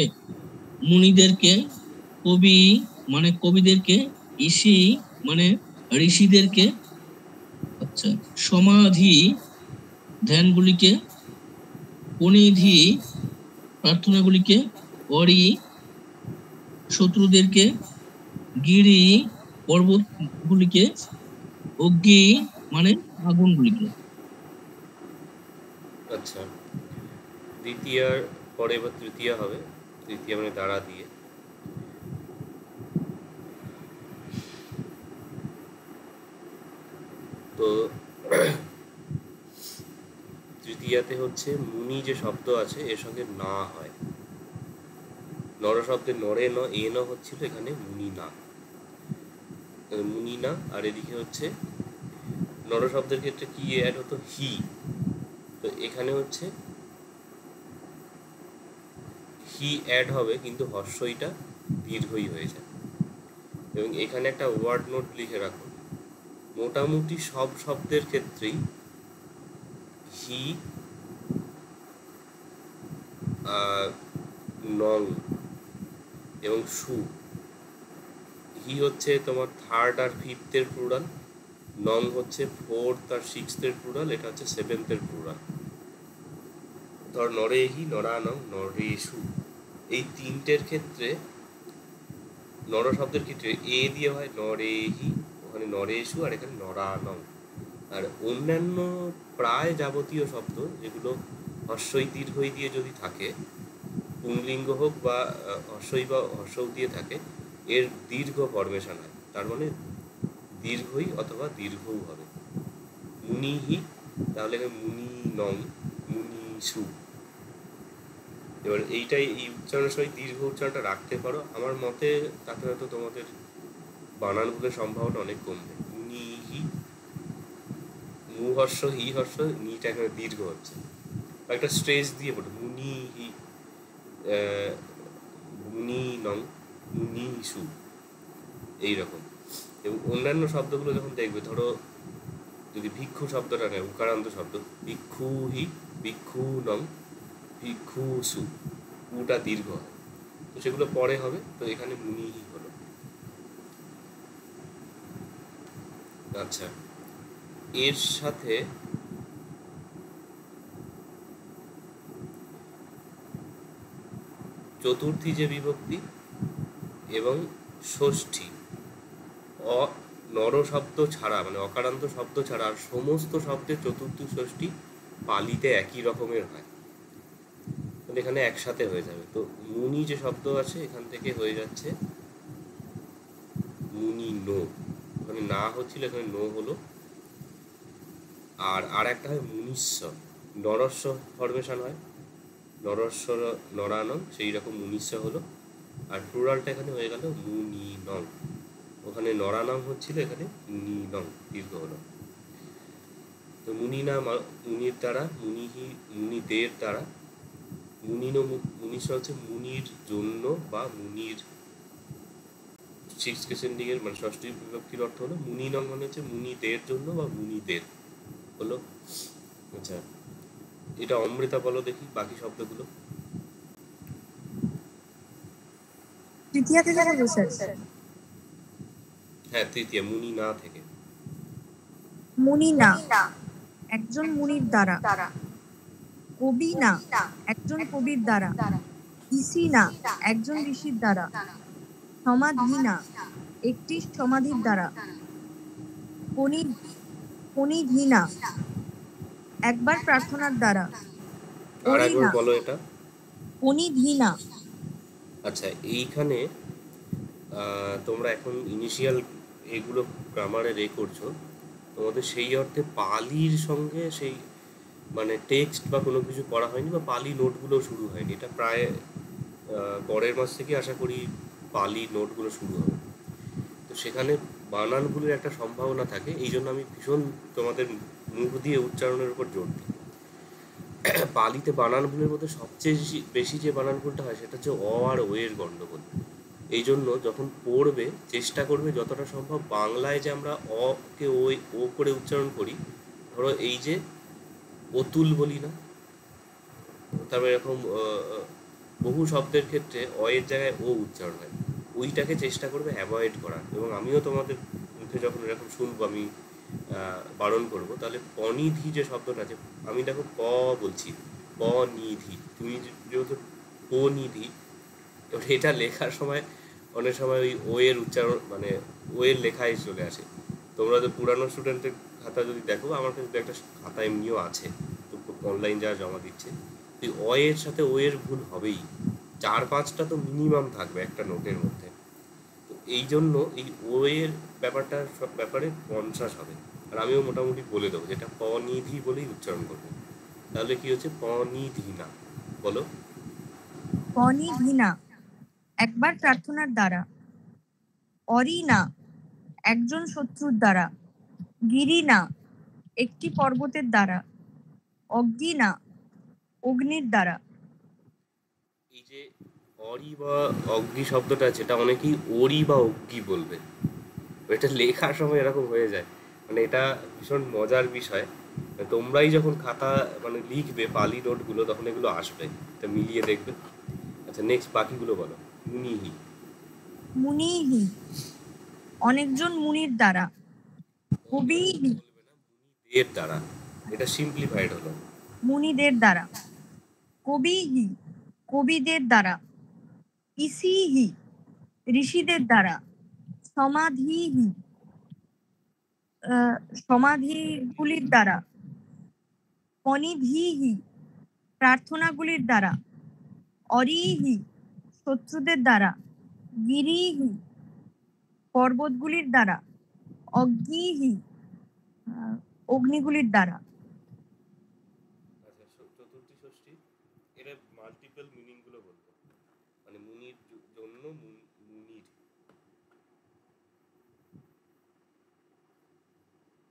মুনিদেরকে, কবি মানে কবিদেরকে, ঋষি মানে ঋষিদেরকে। আচ্ছা, সমাধি ধ্যানগুলিকে, পনিধি প্রার্থনাগুলিকে, অরি শত্রুদেরকে, গিরি পর্বতগুলিকে, অগ্নি মানে আগুনগুলিকে। আচ্ছা, দ্বিতীয়ার পরে এবার তৃতীয়া হবে। তৃতীয়া মানে দ্বারা দিয়ে। তো তৃতীয়াতে হচ্ছে মুনি যে শব্দ আছে এর সঙ্গে না হয়। নর শব্দে নরে ন এ ন হচ্ছিল, এখানে মুনি না, মুনি না। আর এদিকে হচ্ছে নর শব্দের ক্ষেত্রে কি অ্যাড হতো, হি। তো এখানে হচ্ছে হি অ্যাড হবে, কিন্তু হর্ষইটা দীর্ঘই হয়ে যায়। এবং এখানে একটা ওয়ার্ড নোট লিখে রাখো, মোটামুটি সব শব্দের ক্ষেত্রেই হি, নং এবং সু। হি হচ্ছে তোমার থার্ড আর ফিফথের প্লুরাল, নং হচ্ছে ফোর্থ আর সিক্সথের প্লুরাল, এটা হচ্ছে সেভেন্থের প্লুরাল। ধর নরেহি, নরানং, নরেষু, এই তিনটের ক্ষেত্রে নর শব্দের ক্ষেত্রে এ দিয়ে হয় নরেহি, ওখানে নরেষু, আর এখানে নরানং। আর অন্যান্য প্রায় যাবতীয় শব্দ যেগুলো হর্ষই দীর্ঘই দিয়ে যদি থাকে, পুংলিঙ্গ হোক বা হর্ষই বা হর্ষও দিয়ে থাকে, এর দীর্ঘ ফরমেশন হয়, তার মানে দীর্ঘই অথবা দীর্ঘও হবে। মুনিহি, তাহলে এখানে মুনি নং, মুনিষু। এবার এইটাই, এই উচ্চারণের সময় দীর্ঘ উচ্চারণটা রাখতে পারো, আমার মতে তাতে হয়তো তোমাদের বানান ভুলের সম্ভাবনা অনেক কমবে। মুনিহি, মু হর্ষ হি হর্ষ, নিটা এখানে দীর্ঘ হচ্ছে, একটা স্ট্রেস দিয়ে পড়ো, মুনিহি, মুনি নং, মুনিষু, এইরকম। এবং অন্যান্য শব্দগুলো যখন দেখবে, ধরো যদি ভিক্ষু শব্দটা নেয়, উকারান্ত শব্দ, ভিক্ষু হি, ভিক্ষু নং, ভিক্ষুসু, উটা দীর্ঘ হয়, তো সেগুলো পরে হবে, তো এখানে মুনিহি হলো। আচ্ছা, এর সাথে চতুর্থী যে বিভক্তি এবং ষষ্ঠী, নর শব্দ ছাড়া মানে অকারান্ত শব্দ ছাড়া আর সমস্ত শব্দের চতুর্থী ষষ্ঠী পালিতে একই রকমের হয়, মানে এখানে একসাথে হয়ে যাবে। তো মুনি যে শব্দ আছে এখান থেকে হয়ে যাচ্ছে মুনি নো, মানে না হচ্ছিল এখানে নো হলো। আর একটা হয় মুনিস্ব, নরস্ব ফরমেশন হয়, নরস্ব নরানং, সেই রকম মুনিস্ব হলো। আর প্লুরালটা এখানে হয়ে গেল মুনি নং, ওখানে নরানং হচ্ছিল, এখানে মুনি নং দীর্ঘ হলো। তো মুনি না মুনির দ্বারা, মুনিহি মুনিদের দ্বারা, মুনিনো মুনিস্ব হচ্ছে মুনির জন্য বা মুনির, সিক্স কেসেন্ডিংয়ের মানে ষষ্ঠী বিভক্তির অর্থ হলো মুনি নং, মানে হচ্ছে মুনিদের জন্য বা মুনিদের হলো। আচ্ছা, এটা অমৃতা বলো দেখি বাকি শব্দগুলো। তৃতীয়া থেকে বলবো স্যার? হ্যাঁ, তৃতীয়া, মুনি না থেকে। মুনি না, একজন মুনির দ্বারা। কবি না, একজন কবির দ্বারা। ঋষি না, একজন ঋষির দ্বারা। সমাধি না, একটি সমাধির দ্বারা। পনিধি না, একবার প্রার্থনার দ্বারা। আর ওরি একবার না, বলো এটা। পনিধি না। আচ্ছা, এইখানে তোমরা এখন ইনিশিয়াল এগুলো গ্রামারে করছো, তোমাদের সেই অর্থে পালির সঙ্গে সেই মানে টেক্সট বা কোনো কিছু করা হয়নি, বা পালি নোটগুলো শুরু হয়নি। এটা প্রায় পরের মাস থেকে আশা করি পালি নোটগুলো শুরু হবে। তো সেখানে বানানগুলোর একটা সম্ভাবনা থাকে, এই জন্য আমি ভীষণ তোমাদের মুখ দিয়ে উচ্চারণের উপর জোর দিই। পালিতে বানানগুলোর মধ্যে সবচেয়ে বেশি যে বানান ভুলটা হয় সেটা হচ্ছে অ আর ও এর গণ্ডগোল। এই জন্য যখন পড়বে চেষ্টা করবে যতটা সম্ভব বাংলায় যে আমরা অ কে ও করে উচ্চারণ করি, ধরো এই যে অতুল বলি না, তারপরে এরকম বহু শব্দের ক্ষেত্রে অ এর জায়গায় ও উচ্চারণ হয়, ওইটাকে চেষ্টা করবে অ্যাভয়েড করার। এবং আমিও তোমাদের মুখে যখন এরকম শুনবো আমি বারণ করবো। তাহলে পনিধি যে শব্দটা আছে, আমি দেখো প বলছি, পনিধি, তুমি যেহেতু পনিধি, এবার এটা লেখার সময় অনেক সময় ওই ও এর উচ্চারণ মানে ও এর লেখায় চলে আসে। তোমরা তো পুরানো স্টুডেন্টের খাতা যদি দেখো, আমার কাছে একটা খাতা এমনিও আছে, তো অনলাইন যারা জমা দিচ্ছে, এই অ এর সাথে ও এর ভুল হবেই, 4-5টা তো মিনিমাম থাকবে একটা নোটের মধ্যে। তো এই জন্য এই ও এর ব্যাপারটা সব ব্যাপারে কনসাস হবে। আর আমিও মোটামুটি বলে দেবো যেটা পনিধি বলেই উচ্চারণ করবে। তাহলে কি হচ্ছে পনিধি না, বলো। পনিধি না, একবার প্রার্থনার দ্বারা। অরি না, একজন শত্রুর দ্বারা। গিরি না, একটি পর্বতের দ্বারা। অগ্নি না, অগ্নির দ্বারা। এই যে অরি বা অগ্নি শব্দটা আছে, এটা অনেকেই ওরি বা অগ্নি বলবে, এটা লেখার সময় এরকম হয়ে যায়। মানে এটা ভীষণ মজার বিষয়। তোমরাই যখন খাতা মানে লিখবে পালি নোটগুলো, তখন এগুলো আসবে, এটা মিলিয়ে দেখবে। আচ্ছা, নেক্সট বাকিগুলো বলো। মুনিহি। মুনিহি, অনেকজন মুনির দ্বারা। কবিহি, বলবে না, মুনিদের দ্বারা, এটা সিম্পলিফাইড হলো। মুনিদের দ্বারা। কবিহি, কবিদের দ্বারা। ইসিহি, ঋষিদের দ্বারা। সমাধিহি, সমাধিগুলির দ্বারা। পনিধিহি, প্রার্থনাগুলির দ্বারা। অরিহি, শত্রুদের দ্বারা। গিরিহি, পর্বতগুলির দ্বারা। অগ্নিহি, অগ্নিগুলির দ্বারা। আচ্ছা, চতুর্থী ষষ্ঠী, এটা মাল্টিপল মিনিং গুলো বলবো, মানে মুনির জন্য মুনির।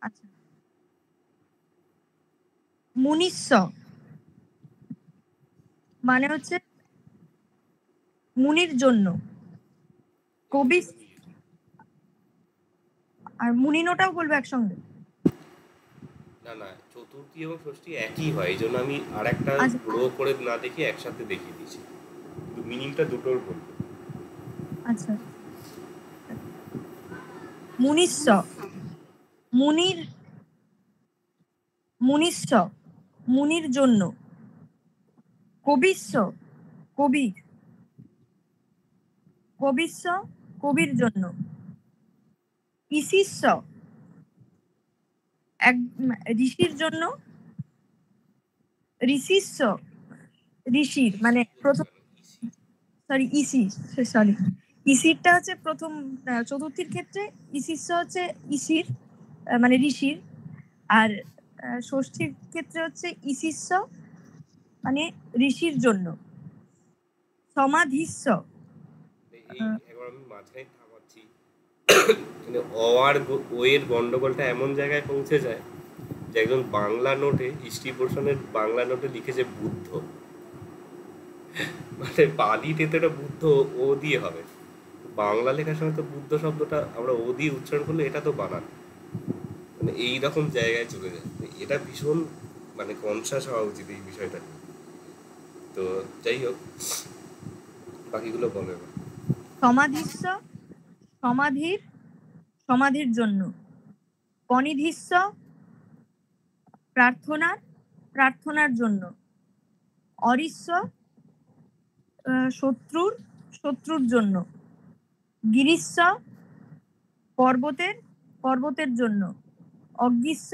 আচ্ছা, মুনিস্য মানে হচ্ছে মুনির জন্য। কবি আর মুনিনোটাও বলবো একসঙ্গে? না না, চতুর্থী এবং ষষ্ঠী একই হয়, এই জন্য আমি আর একটা আচ্ছা গ্রো করে না দেখে একসাথে দেখিয়ে দিয়েছি, কিন্তু মিনিংটা দুটোর বলবো। আচ্ছা, মুনিস্য, মুনির, মুনিস্য মুনির জন্য। কবিস্য, কবির, কবিস্য কবির জন্য। ইসিস্য, এক ঋষির জন্য। ঋষিস্য, ঋষির মানে প্রথম, সরি ইসি, সরি ইসিরটা হচ্ছে প্রথম চতুর্থীর ক্ষেত্রে। ইসিস্য হচ্ছে ইসির মানে ঋষির। আর ষষ্ঠীর ক্ষেত্রে হচ্ছে ইসিস্য মানে ঋষির জন্য। সমাধিস্য, এই একবার আমি মাঝখানে থামাচ্ছি, মানে অ আর ও এর গন্ডগোলটা এমন জায়গায় পৌঁছে যায় যে একজন বাংলা নোটে, হিস্ট্রি পোর্শনের বাংলা নোটে লিখেছে বুদ্ধ, মানে পালিতে তো এটা বুদ্ধ ও দিয়ে হবে, বাংলা লেখার সময় তো বুদ্ধ শব্দটা আমরা ও দিয়ে উচ্চারণ করলে এটা তো বানান, মানে এইরকম জায়গায় চলে যায়। এটা ভীষণ মানে কনসাস হওয়া উচিত এই বিষয়টা নিয়ে। তো যাই হোক, বাকিগুলো বলো এবার। সমাধিস্য সমাধির সমাধির জন্য, পনিধিস্য প্রার্থনার প্রার্থনার জন্য, অরিস্য শত্রুর শত্রুর জন্য, গিরিস্য পর্বতের পর্বতের জন্য, অগ্নিস্য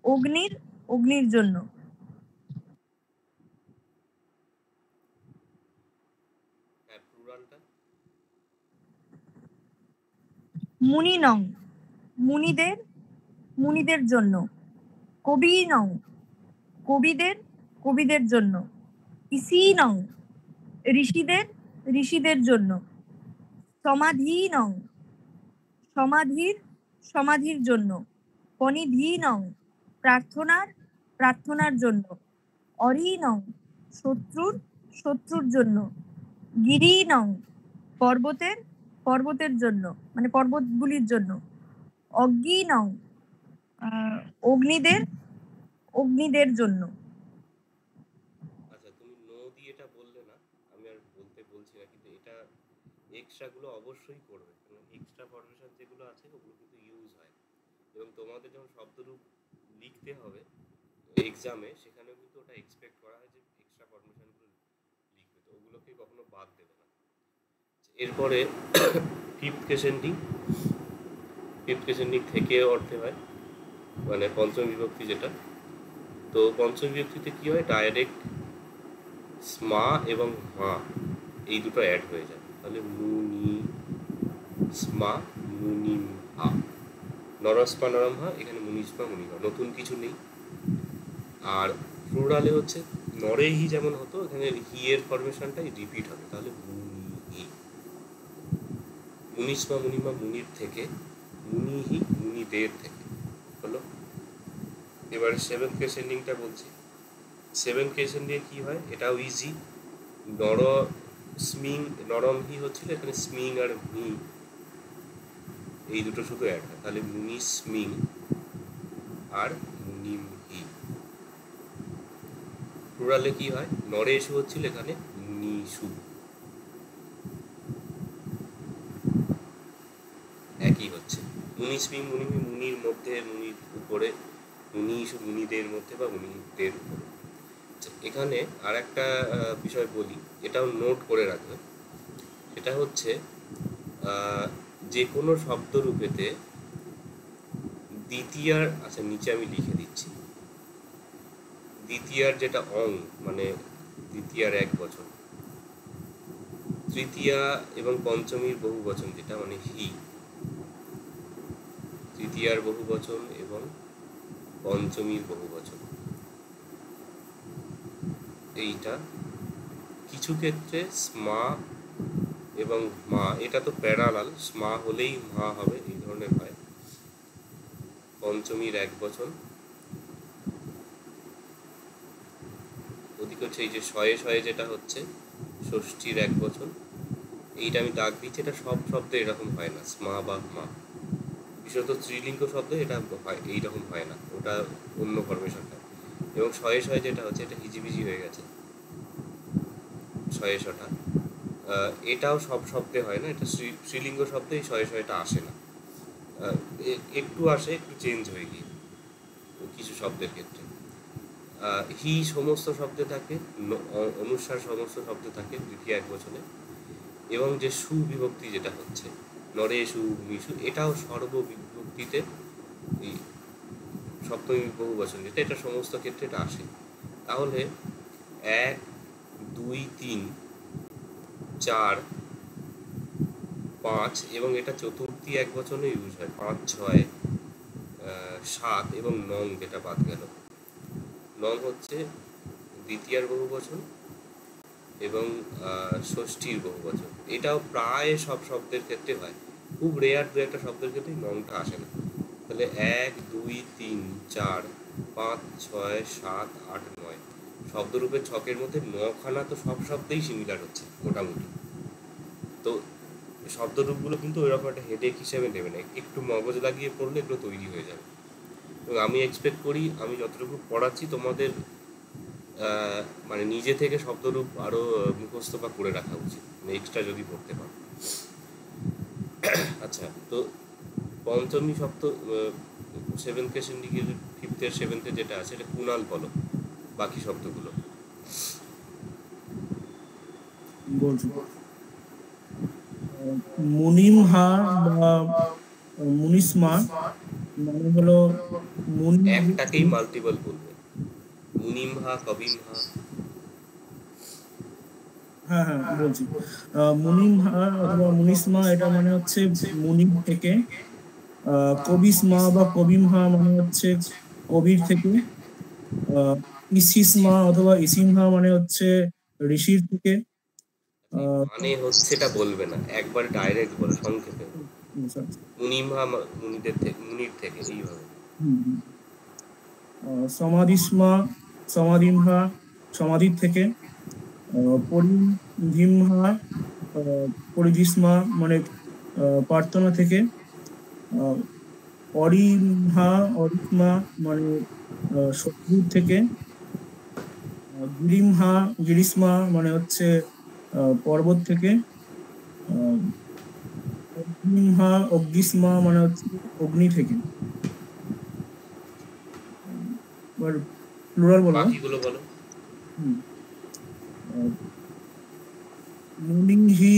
অগ্নির অগ্নির জন্য। হ্যাঁ, প্লুরালটা মুনিনং মুনিদের মুনিদের জন্য, কবিনং কবিদের কবিদের জন্য, ইসিনং ঋষিদের ঋষিদের জন্য, সমাধীনং সমাধির সমাধির জন্য, পনিধীনং প্রার্থনার প্রার্থনার জন্য, অরিনং শত্রুর শত্রুর জন্য, গিরিনং পর্বতের পর্বতের জন্য মানে পর্বতগুলির জন্য, অগ্নিনং অগ্নিদের অগ্নিদের জন্য। আচ্ছা, তুমি নো দিয়ে এটা বললে না, আমি আর বলছি না, কিন্তু এটা এক্সট্রাগুলো অবশ্যই করবে, কারণ এক্সট্রা ফরমেশন যেগুলো আছে ওগুলো কিন্তু ইউজ হয়, এবং তোমাদের যখন শব্দরূপ লিখতে হবে এক্সামে, সেখানেও কিন্তু ওটা এক্সপেক্ট করা হয় যে এক্সট্রা ফরমেশনগুলো লিখবে, তো ওগুলোকে কখনো বাদ দেবে না। এরপরে ফিফথ কেসেন্ডিং থেকে অর্থে হয়, মানে পঞ্চম বিভক্তি যেটা। তো পঞ্চম বিভক্তিতে কি হয়, ডাইরেক্ট স্মা এবং মা এই দুটো অ্যাড হয়ে যায়, তাহলে মুনি স্মা মুনিম হা, নরস্মা নরম হা, এখানে মুনিস্মা মুনিমা, নতুন কিছু নেই। আর প্লুরালে হচ্ছে নরে হি যেমন হতো, এখানে হি এর ফরমেশনটাই রিপিট হবে, তাহলে মুনি হি, মুনিস্মা মুনিমা মুনির থেকে, মুনি হি মুনিদের থেকে হলো। এবারে সেভেন্থ কেস এন্ডিংটা বলছি। সেভেন্থ কেস এন্ডিং কি হয়, এটাও ইজি, নর স্মিং নরম হি হচ্ছিল, এখানে স্মিং আর মি এই দুটো শুধু অ্যাড হয়, তাহলে মুনি স্মিং আর মুনিম হি। প্লুরালে কি হয়, নরে এসু হচ্ছিল, এখানে মুনিসু, একই হচ্ছে। মুনি স্মিং মুনিমি, মুনির মধ্যে মুনির উপরে, মুনিসু মুনিদের মধ্যে বা মুনিদের উপরে। এখানে আর একটা বিষয় বলি, এটাও নোট করে রাখবে, সেটা হচ্ছে যে কোনো শব্দরূপেতে দ্বিতীয়ার, আচ্ছা নিচে আমি লিখে দিচ্ছি, দ্বিতীয়ার যেটা অং মানে দ্বিতীয়ার এক বচন, তৃতীয়া এবং পঞ্চমীর বহু বচন যেটা মানে হি, তৃতীয়ার বহু বচন এবং পঞ্চমীর বহু বচন, এইটা কিছু ক্ষেত্রে স্মা এবং মা, এটা তো প্যারালাল, স্মা হলেই মা হবে, এই ধরনের হয়। পঞ্চমীর এক বচন, ওদিকে হচ্ছে এই যে শয়ে শয়ে যেটা হচ্ছে ষষ্ঠীর এক বচন, এইটা আমি দাগ দিচ্ছি, এটা সব শব্দে এরকম হয় না, স্মা বা মা, বিশেষত স্ত্রীলিঙ্গ শব্দ এটা হয় এইরকম হয় না, ওটা অন্য ফরমেশন হয়। এবং শয়ে শয়ে যেটা হচ্ছে, এটা হিজিবিজি হয়ে গেছে শয়ে শটা, এটাও সব শব্দে হয় না, এটা স্ত্রীলিঙ্গ শব্দে এই শয়ে শয়েটা আসে না, একটু আসে, একটু চেঞ্জ হয়ে গিয়ে কিছু শব্দের ক্ষেত্রে। হি সমস্ত শব্দে থাকে, অনুসার সমস্ত শব্দে থাকে দ্বিতীয় এক বচনে, এবং যে সুবিভক্তি যেটা হচ্ছে নরে সু মিশু, এটাও সর্ববিভক্তিতে এই সপ্তমী বহু বচন যেটা, এটা সমস্ত ক্ষেত্রে এটা আসে। তাহলে 1 2 3 4 5 এবং এটা চতুর্থী এক বচনে ইউজ হয়, 5 6 7 এবং নং যেটা বাদ গেল, নং হচ্ছে দ্বিতীয়ার বহু বচন এবং ষষ্ঠীর বহু বচন, এটাও প্রায় সব শব্দের ক্ষেত্রে হয়, খুব রেয়ার দু একটা শব্দের ক্ষেত্রে নংটা আসে না। তাহলে 1 2 3 4 5 6 7 8 9 শব্দরূপের ছকের মধ্যে 9খানা তো সব শব্দেই সিমিলার হচ্ছে মোটামুটি। তো শব্দরূপগুলো কিন্তু ওইরকম একটা হেডেক হিসেবে নেবে না, একটু মগজ লাগিয়ে পড়লে এগুলো তৈরি হয়ে যাবে। এবং আমি এক্সপেক্ট করি, আমি যতটুকু পড়াচ্ছি তোমাদের মানে নিজে থেকে শব্দরূপ আরো মুখস্থ বা করে রাখা উচিত, মানে এক্সট্রা যদি পড়তে পারো। আচ্ছা, তো পঞ্চমী সপ্ত সেভেন্থ সিন্ডিকেট, ফিফথের সেভেন্থে যেটা আছে এটা কুণাল বলো বাকি শব্দগুলো। বলছি মুনিমহা বা মুনিসমা মানে হলো মুনি। একটাকেই মাল্টিপল বলবে, মুনিমহা, কবিমহা। হ্যাঁ হ্যাঁ বলছি, মুনিমহা অথবা মুনিসমা এটা মানে হচ্ছে মুনি থেকে, কবিসমা বা কবিমহা মানে হচ্ছে কবির থেকে, ইসিসমা অথবা ইসিমহা মানে হচ্ছে ঋষির থেকে। মানে হচ্ছে এটা বলবে না, একবার ডাইরেক্ট বলে সংক্ষেপে, মুনিমহা মুনিদের থেকে, মুনির থেকে, এইভাবে। সমাধিসমা সমাধিমহা সমাধির থেকে, পরিধিমহা পরিধিসমা মানে প্রার্থনা থেকে, অরিমহা অরিসমা মানে শত্রুর থেকে, গিরিমহা গিরিসমা মানে হচ্ছে পর্বত থেকে, অগ্নিমহা অগ্নিসমা মানে হচ্ছে অগ্নি থেকে। এবার প্লুরাল বলবো। বাকিগুলো বলো। মুনিহি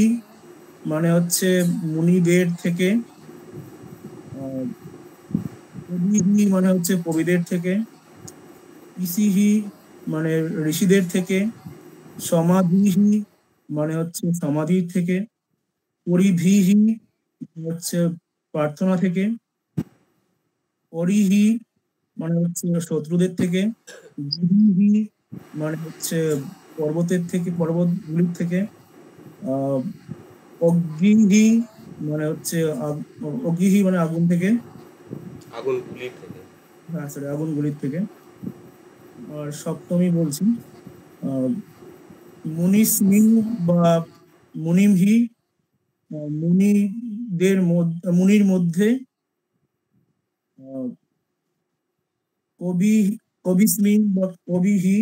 মানে হচ্ছে মুনিদের থেকে, কবিহি মানে হচ্ছে কবিদের থেকে, ইসিহি মানে ঋষিদের থেকে, সমাধিহি মানে হচ্ছে সমাধির থেকে, পরিধিহি হচ্ছে প্রার্থনা থেকে, পরিহি মানে হচ্ছে শত্রুদের থেকে, গিরিহি মানে হচ্ছে পর্বতের থেকে, পর্বতগুলির থেকে, অগ্নিহি মানে হচ্ছে অগ্নিহি মানে আগুন থেকে, আগুনগুলির থেকে। হ্যাঁ সরি আগুনগুলির থেকে। আর সপ্তমী বলছি, মুনিসমিং বা মুনিমহি মুনিদের মধ্যে, মুনির মধ্যে, কবি কবিসমিং বা কবিহি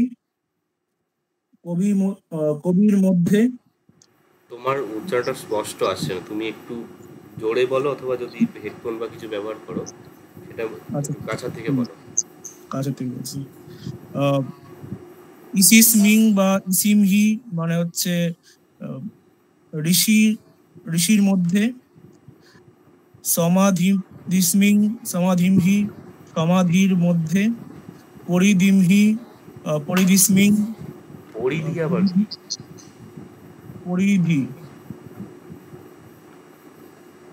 কবির মধ্যে। তোমার উচ্চারণটা স্পষ্ট আসছে না, তুমি একটু জোরে বলো, অথবা যদি হেডফোন বা কিছু ব্যবহার করো সেটা আচ্ছা কাছা থেকে বলো। কাছে থেকে বলছি, ইসিসমিং বা ইসিমহি মানে হচ্ছে ঋষি ঋষির মধ্যে, সমাধিসমিং সমাধিমহি সমাধির মধ্যে, পরিদিমহি পরিদিসমিং পরিধি আবার কি? পরিধি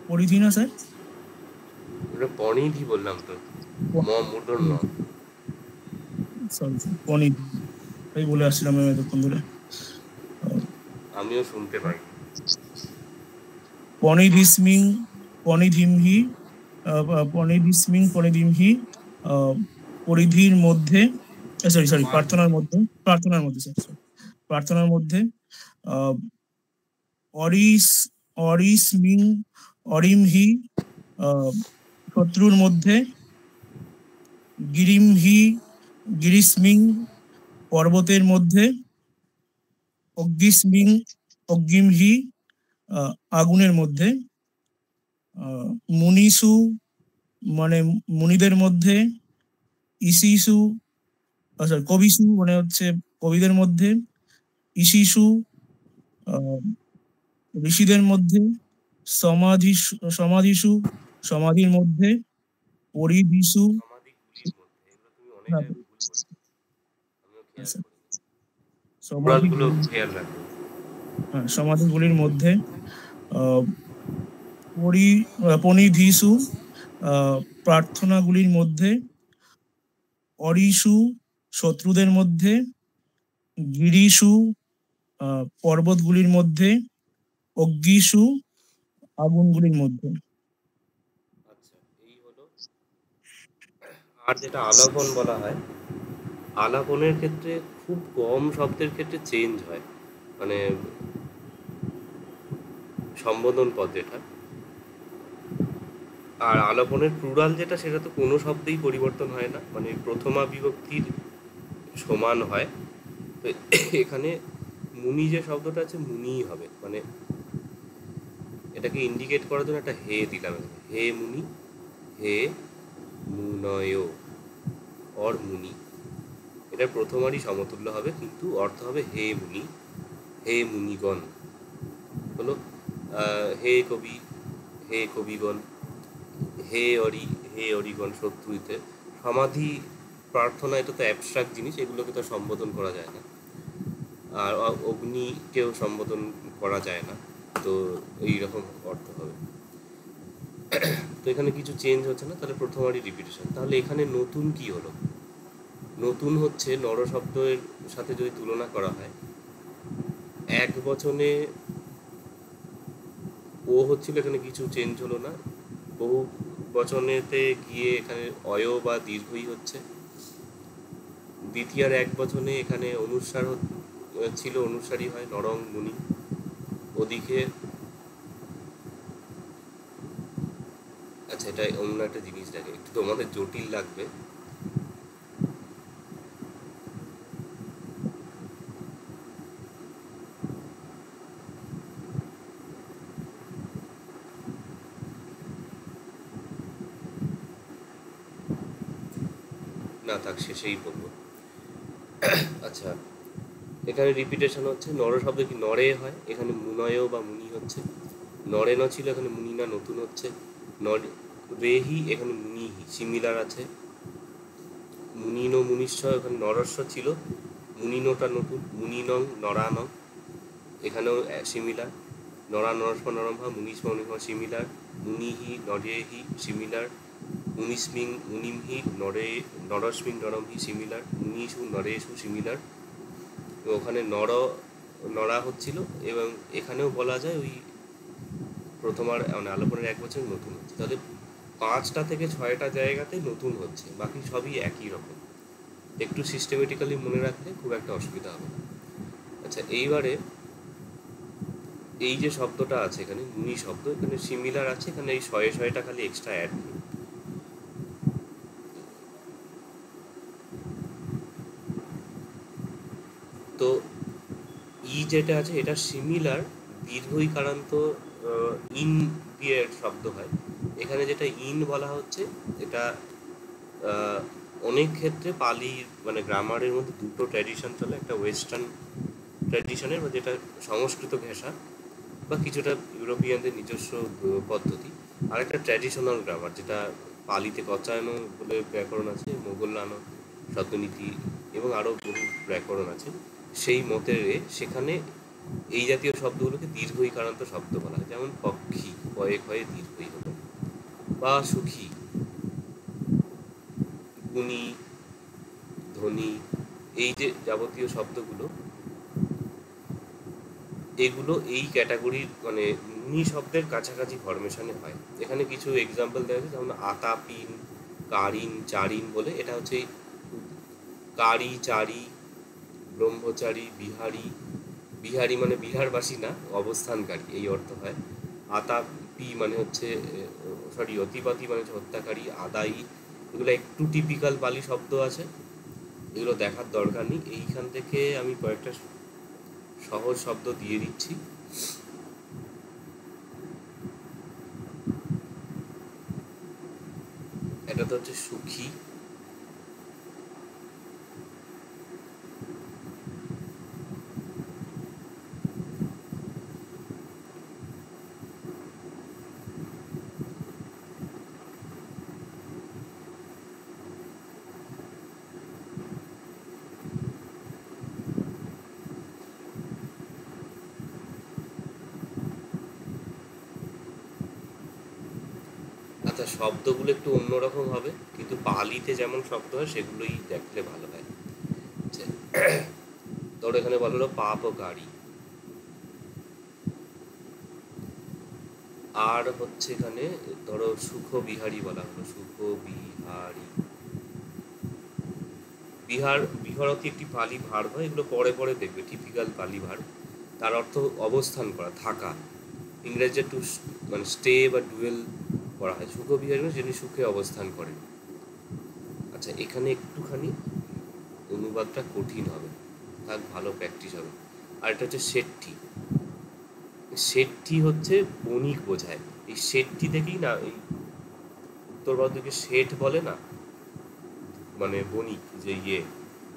পরিধি না স্যার, ওটা পনিধি বললাম তো, মূর্ধন্য ন। সরি পনিধি এই বলে আসছিলাম আমি এতক্ষণ ধরে। আমিও শুনতে পাই। পনিধিসমিং পনিধিমহি পনিধিসমিং পনিধিমহি পরিধির মধ্যে, সরি প্রার্থনার মধ্যে, স্যার প্রার্থনার মধ্যে, অরিসমিং অরিমহি শত্রুর মধ্যে, গিরিমহি গিরিসমিং পর্বতের মধ্যে, অগ্নিমহি আগুনের মধ্যে, মুনিসু মানে মুনিদের মধ্যে, ইসিসু সরি কবিসু মানে হচ্ছে কবিদের মধ্যে, ইসিসু ঋষিদের মধ্যে, সমাধিসু সমাধির মধ্যে, পরিধিসু সমাধিগুলির মধ্যে, এগুলো তুমি অনেক জায়গায় ভুল বলছো, আমিও খেয়াল করি। সমাধি গুলো খেয়াল রাখো। সমাধিগুলির মধ্যে, পনিধিসু প্রার্থনাগুলির মধ্যে, অরিসু শত্রুদের মধ্যে, গিরিসু পর্বতগুলির মধ্যে, অগ্নিসু আগুনগুলির মধ্যে। আচ্ছা, এই হলো। আর যেটা আলাপন বলা হয়, আলাপনের ক্ষেত্রে খুব কম শব্দের ক্ষেত্রে চেঞ্জ হয়, মানে সম্বোধন পদ যেটা। আর আলাপনের প্লুরাল যেটা, সেটা তো কোনো শব্দেই পরিবর্তন হয় না, মানে প্রথমা বিভক্তির সমান হয়, তো এখানে মুনি যে শব্দটা আছে মুনিই হবে, মানে এটাকে ইন্ডিকেট করার জন্য একটা হে দিলাম এখানে। হে মুনি, হে মুনয় অর মুনি, এটা প্রথমারই সমতুল্য হবে, কিন্তু অর্থ হবে হে মুনি, হে মুনিগণ হলো। হে কবি, হে কবিগণ, হে অরি, হে অরিগণ শত্রুতে। সমাধি প্রার্থনা এটা তো অ্যাবস্ট্রাক্ট জিনিস, এগুলোকে তো সম্বোধন করা যায় না, আর অগ্নিকেও সম্বোধন করা যায় না, তো এইরকম অর্থ হবে। তো এখানে কিছু চেঞ্জ হচ্ছে না, তাহলে প্রথমারই রিপিটেশন। তাহলে এখানে নতুন কি হলো? নতুন হচ্ছে নর শব্দের সাথে যদি তুলনা করা হয়, এক বচনে ও হচ্ছিল, এখানে কিছু চেঞ্জ হলো না। বহু বচনেতে গিয়ে এখানে অয় বা দীর্ঘই হচ্ছে। দ্বিতীয়ার এক বচনে এখানে অনুস্বার ছিল, অনুসারী হয় নরং মুনি। ওদিকে আচ্ছা, এটা অন্য একটা জিনিস দেখে, একটু তোমাদের জটিল লাগবে। না থাক, শেষেই বলবো। আচ্ছা, এখানে রিপিটেশন হচ্ছে। নর শব্দ কি নরে হয়, এখানে মুনয় বা মুনি হচ্ছে। নরে ন ছিল, এখানে মুনি না নতুন হচ্ছে। নর রেহি, এখানে মুনিহি সিমিলার আছে। মুনিন মুনিশ্চ, এখানে নরস্ব ছিল, মুনিনোটা নতুন। মুনিনং নরানং, এখানেও সিমিলার। নরা নরস্ব নরম্ভা, মুনিস্ম মুনিস্ম সিমিলার। মুনিহি নরেহি সিমিলার। মুনিস্মিং মুনিমহি নরস্মিং নরমহি সিমিলার। মুনিষু নরেষু সিমিলার। ওখানে নরা হচ্ছিল, এবং এখানেও বলা যায় ওই প্রথমার মানে আলোপনের এক বছর নতুন হচ্ছে। তাহলে 5টা থেকে 6টা জায়গাতে নতুন হচ্ছে, বাকি সবই একই রকম। একটু সিস্টেমেটিক্যালি মনে রাখলে খুব একটা অসুবিধা হবে না। আচ্ছা, এইবারে এই যে শব্দটা আছে এখানে মুনি শব্দ, এখানে সিমিলার আছে, এখানে এই 6টা খালি এক্সট্রা অ্যাড করুন। তো ই যেটা আছে এটা সিমিলার, দীর্ঘই কারান্ত ইন দিয়ে শব্দ হয়। এখানে যেটা ইন বলা হচ্ছে, এটা অনেক ক্ষেত্রে পালি মানে গ্রামারের মধ্যে দুটো ট্র্যাডিশন চলে, একটা ওয়েস্টার্ন ট্র্যাডিশনের বা যেটা সংস্কৃত ঘেঁষা বা কিছুটা ইউরোপিয়ানদের নিজস্ব পদ্ধতি, আর একটা ট্র্যাডিশনাল গ্রামার যেটা পালিতে কচায়নো বলে ব্যাকরণ আছে, মোগলানো শব্দনীতি এবং আরও বহু ব্যাকরণ আছে। সেই মতের সেখানে এই জাতীয় শব্দগুলোকে দীর্ঘই কারান্ত শব্দ বলা হয়, যেমন পক্ষী কয়ে ক্ষয়ে দীর্ঘই হলো, বা সুখী, গুণী, ধ্বনি, এই যে যাবতীয় শব্দগুলো, এগুলো এই ক্যাটাগরির মানে মুনি শব্দের কাছাকাছি ফরমেশনে হয়। এখানে কিছু এক্সাম্পল দেওয়া আছে, যেমন আতাপিন, কারিন, চারিন বলে। এটা হচ্ছে কারি, চারি, ব্রহ্মচারী, বিহারী। বিহারী মানে বিহারবাসী না, অবস্থানকারী, এই অর্থ হয়। আতাপি মানে হচ্ছে অতিপাতি মানে হচ্ছে হত্যাকারী। আদায়ী, এগুলো একটু টিপিক্যাল পালি শব্দ আছে, এগুলো দেখার দরকার নেই। এইখান থেকে আমি কয়েকটা সহজ শব্দ দিয়ে দিচ্ছি। এটা তো হচ্ছে সুখী, আচ্ছা শব্দগুলো একটু অন্যরকম হবে, কিন্তু পালিতে যেমন শব্দ হয় সেগুলোই দেখলে ভালো হয়। ধরো এখানে বলা হলো পাপকারী, আর হচ্ছে এখানে ধরো সুখ বিহারী বলা হলো, সুখ বিহারী। বিহারতি একটি পালি ভার্ব হয়, এগুলো পরে পরে দেখবে, টিপিক্যাল পালি ভার্ব। তার অর্থ অবস্থান করা, থাকা। ইংরেজিতে টু মানে স্টে বা ডুয়েল করা হয়। সুখ বিহারী মানে যিনি সুখে অবস্থান করেন। আচ্ছা, এখানে একটুখানি অনুবাদটা কঠিন হবে, থাক, ভালো প্র্যাকটিস হবে। আর এটা হচ্ছে শেট্টি। শেট্টি হচ্ছে বণিক বোঝায়। এই শেট্টি থেকেই না এই উত্তর ভারতকে শেঠ বলে না, মানে বণিক যে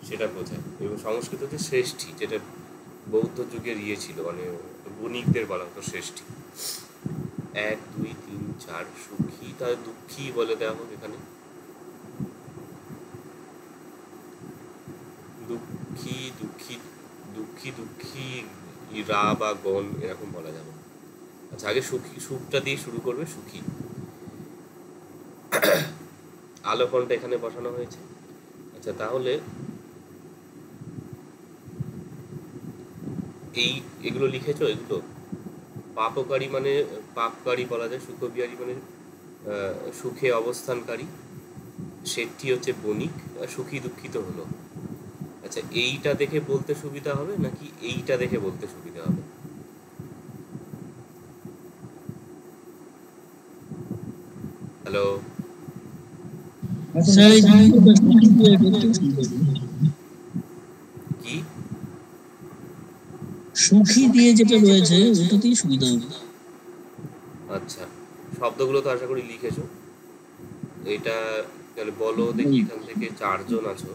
সেটা বোঝায়। এবং সংস্কৃত হচ্ছে শ্রেষ্ঠী, যেটা বৌদ্ধ যুগের ছিল, মানে বণিকদের বলা হতো শ্রেষ্ঠী। 1 2 3 4 সুখী, তাহলে দুঃখী বলে দেওয়া হোক এখানে। দুঃখী দুঃখী দুঃখী দুঃখী রা বা গণ এরকম বলা যাবে। আচ্ছা, আগে সুখী, সুখটা দিয়ে শুরু করবে, সুখী। আলোকনটা এখানে বসানো হয়েছে। আচ্ছা, তাহলে এগুলো লিখেছো, এগুলো পাপকারী মানে পাপকারী বলা যায়, সুখবিহারী মানে সুখে অবস্থানকারী, শেঠটি হচ্ছে বণিক, আর সুখী দুঃখিত হলো। আচ্ছা, এইটা দেখে বলতে সুবিধা হবে নাকি এইটা দেখে বলতে সুবিধা হবে? হ্যালো, স্যার এই জিনিসটা সুখী দিয়ে করতে সুবিধা হবে। কি সুখী দিয়ে যেটা রয়েছে ওটাতেই সুবিধা হবে। আচ্ছা, শব্দগুলো তো আশা করি লিখেছো। এটা তাহলে বলো দেখি, এখান থেকে 4 জন আছো।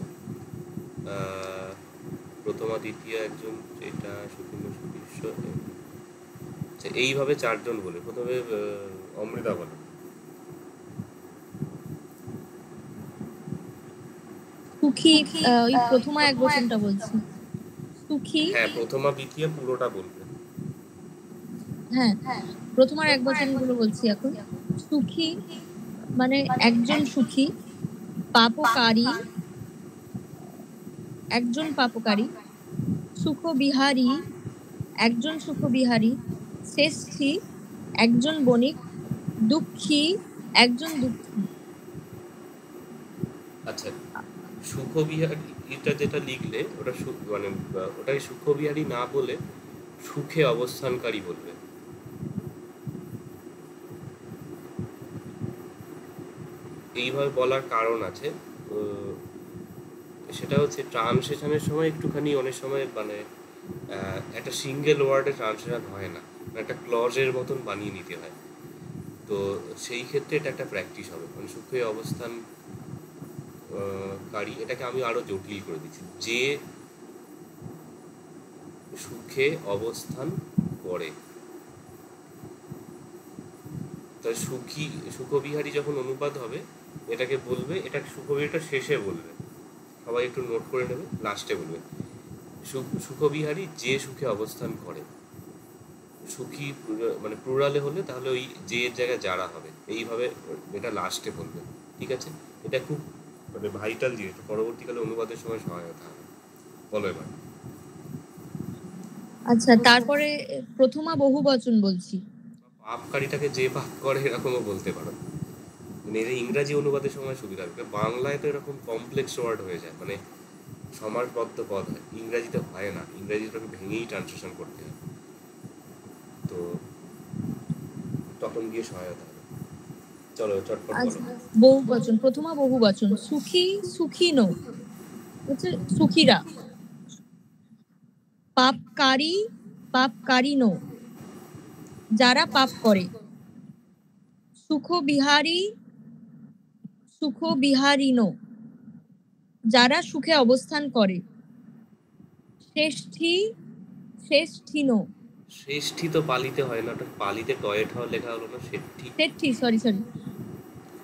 প্রথমা দ্বিতীয় একজন, এটা সুকুন্দ সুদৃশ্য। আচ্ছা, এইভাবে 4 জন বলে। প্রথমে অমৃতা বলো। সুখী, ওই প্রথমা এক বচনটা বলছি। সুখী, হ্যাঁ, প্রথমা দ্বিতীয় পুরোটা বলবে। হ্যাঁ, প্রথমার এক বচনগুলো বলছি এখন। সুখী মানে একজন সুখী, পাপকারী একজন পাপকারী, সুখবিহারী একজন সুখবিহারী, শ্রেষ্ঠী একজন বণিক, দুঃখী একজন দুঃখী। আচ্ছা, সুখবিহারী এটা যেটা লিখলে ওটা মানে ওটাকে সুখবিহারী না বলে সুখে অবস্থানকারী বলবে। এইভাবে বলার কারণ আছে। সেটা হচ্ছে ট্রান্সলেশনের সময় একটুখানি অনেক সময় মানে একটা সিঙ্গেল ওয়ার্ডে ট্রান্সলেশন হয় না, একটা ক্লজের মতন বানিয়ে নিতে হয়। তো সেই ক্ষেত্রে এটা একটা প্র্যাকটিস হবে। মানে সুখে অবস্থান কারী, এটাকে আমি আরো জটিল করে দিচ্ছি, যে সুখে অবস্থান করে। তো সুখবিহারী যখন অনুবাদ হবে, এটাকে বলবে, এটা সুখবিহারীটা শেষে বলবে, সবাই একটু নোট করে নেবে, লাস্টে বলবে সুখবিহারী যে সুখে অবস্থান করে। সুখী মানে প্লুরালে হলে তাহলে ওই যে এর জায়গায় যারা হবে, এইভাবে এটা লাস্টে বলবে। ঠিক আছে, এটা খুব মানে ভাইটাল জিনিস, পরবর্তীকালে অনুবাদের সময় সহায়তা হবে। বলো এবার। আচ্ছা, তারপরে প্রথমা বহু বচন বলছি। পাপকারীটাকে যে পাপ করে এরকমও বলতে পারো। মানে এটা ইংরাজি অনুবাদের সময় সুবিধা হবে। বাংলায় তো এরকম কমপ্লেক্স ওয়ার্ড হয়ে যায়, মানে সমাসবদ্ধ পদ হয়, ইংরাজিতে হয় না। ইংরাজিটাকে ভেঙেই ট্রান্সলেশন করতে হয়, তো তখন গিয়ে সহায়তা হবে। চলো চটপট বলো। বহু বচন, প্রথমা বহু বচন। সুখী সুখীনো হচ্ছে সুখীরা, পাপকারী পাপকারীনো যারা পাপ করে, সুখবিহারী সুখবিহারিনো যারা সুখে অবস্থান করে, শ্রেষ্ঠী শ্রেষ্ঠীনো। শ্রেষ্ঠী তো পালিতে হয় না, ওটা পালিতে টয়েঠাও লেখা হলো না, শেঠি। শ্রেষ্ঠী, সরি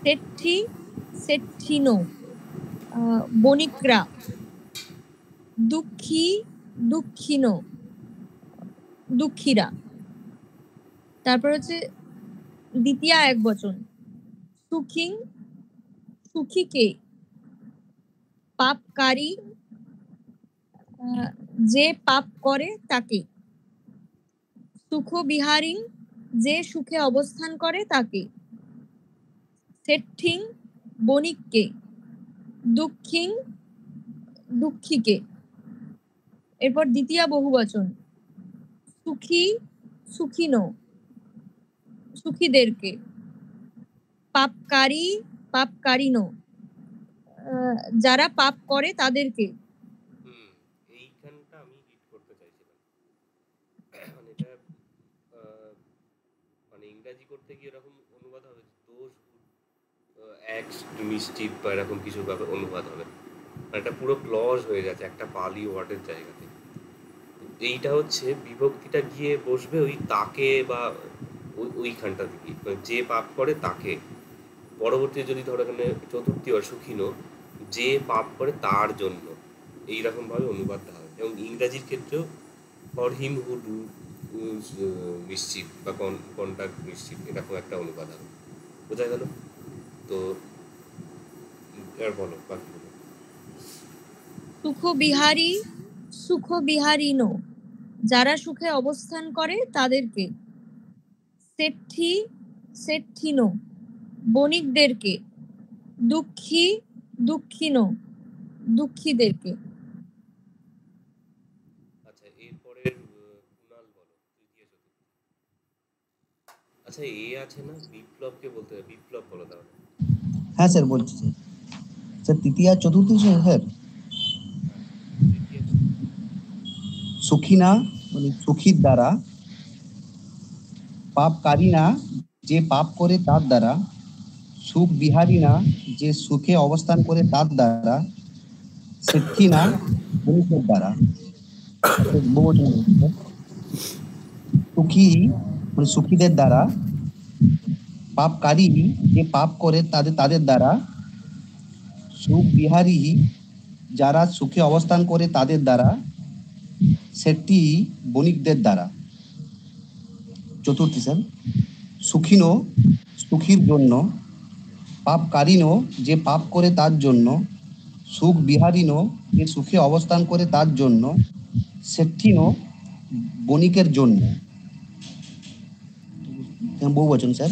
শ্রেষ্ঠী শ্রেষ্ঠীনো, বণিকরা, দুঃখী দুঃখীনো দুঃখীরা। তারপর হচ্ছে দ্বিতীয় এক বচন, সুখিং সুখীকে, পাপকারী যে পাপ করে তাকে, সুখবিহারিং যে সুখে অবস্থান করে তাকে, শ্রেষ্ঠিং বণিককে, দুঃখিং দুঃখীকে। এরপর দ্বিতীয় বহুবচন, সুখী সুখীনো সুখীদেরকে, পাপকারী পাপকারীনো যারা পাপ করে তাদেরকে। এইখানটা আমি ইংরাজি করতে গিয়ে এরকম অনুবাদ হবে যে দোষ এক নিশ্চিত বা এরকম কিছু ব্যাপার অনুবাদ হবে, আর এটা পুরো ক্লজ হয়ে যাচ্ছে একটা পালি ওয়ার্ডের জায়গাতে। এইটা হচ্ছে বিভক্তিটা গিয়ে বসবে ওই তাকে বা ওইখানটা দিকে, মানে যে পাপ করে তাকে। পরবর্তী যদি ধরো এখানে চতুর্থী অসুখিনো, যে পাপ করে তার জন্য, এইরকম ভাবে অনুবাদটা হবে। এবং ইংরাজির ক্ষেত্রেও ফর হিম হু ডু নিশ্চিত বা কন্টাক্ট নিশ্চিত, এরকম একটা অনুবাদ হবে। বোঝা গেল? তো আর বলো বাকিগুলো। সুখ বিহারী, সুখ বিহারিনো, যারা সুখে অবস্থান করে তাদেরকে। সেঠি, সেঠিনো, বণিকদেরকে। দুঃখী, দুঃখিনো, দুঃখীদেরকে। আচ্ছা, এরপরের কুণাল বলো তৃতীয় চতুর্থী। আচ্ছা, এ আছে না বিপ্লবকে বলতে হবে, বিপ্লব বলো তাহলে। হ্যাঁ স্যার বলছি স্যার। স্যার তৃতীয় আর চতুর্থ স্যার হ্যাঁ, তৃতীয় চতুর্থী। সুখী না মানে সুখীর দ্বারা, পাপকারী না যে পাপ করে তার দ্বারা, সুখ বিহারী না যে সুখে অবস্থান করে তার দ্বারা, সিদ্ধি না বণিকের দ্বারা। বহুবচন বলছি স্যার। সুখী মানে সুখীদের দ্বারা, পাপকারী যে পাপ করে তাদের দ্বারা, সুখ বিহারী যারা সুখে অবস্থান করে তাদের দ্বারা, সেটি বণিকদের দ্বারা। চতুর্থী স্যার সুখীনো সুখীর জন্য, পাপকারীনো যে পাপ করে তার জন্য, সুখ বিহারীনো যে সুখে অবস্থান করে তার জন্য, সেঠিনো বণিকের জন্য। বহু বচন স্যার।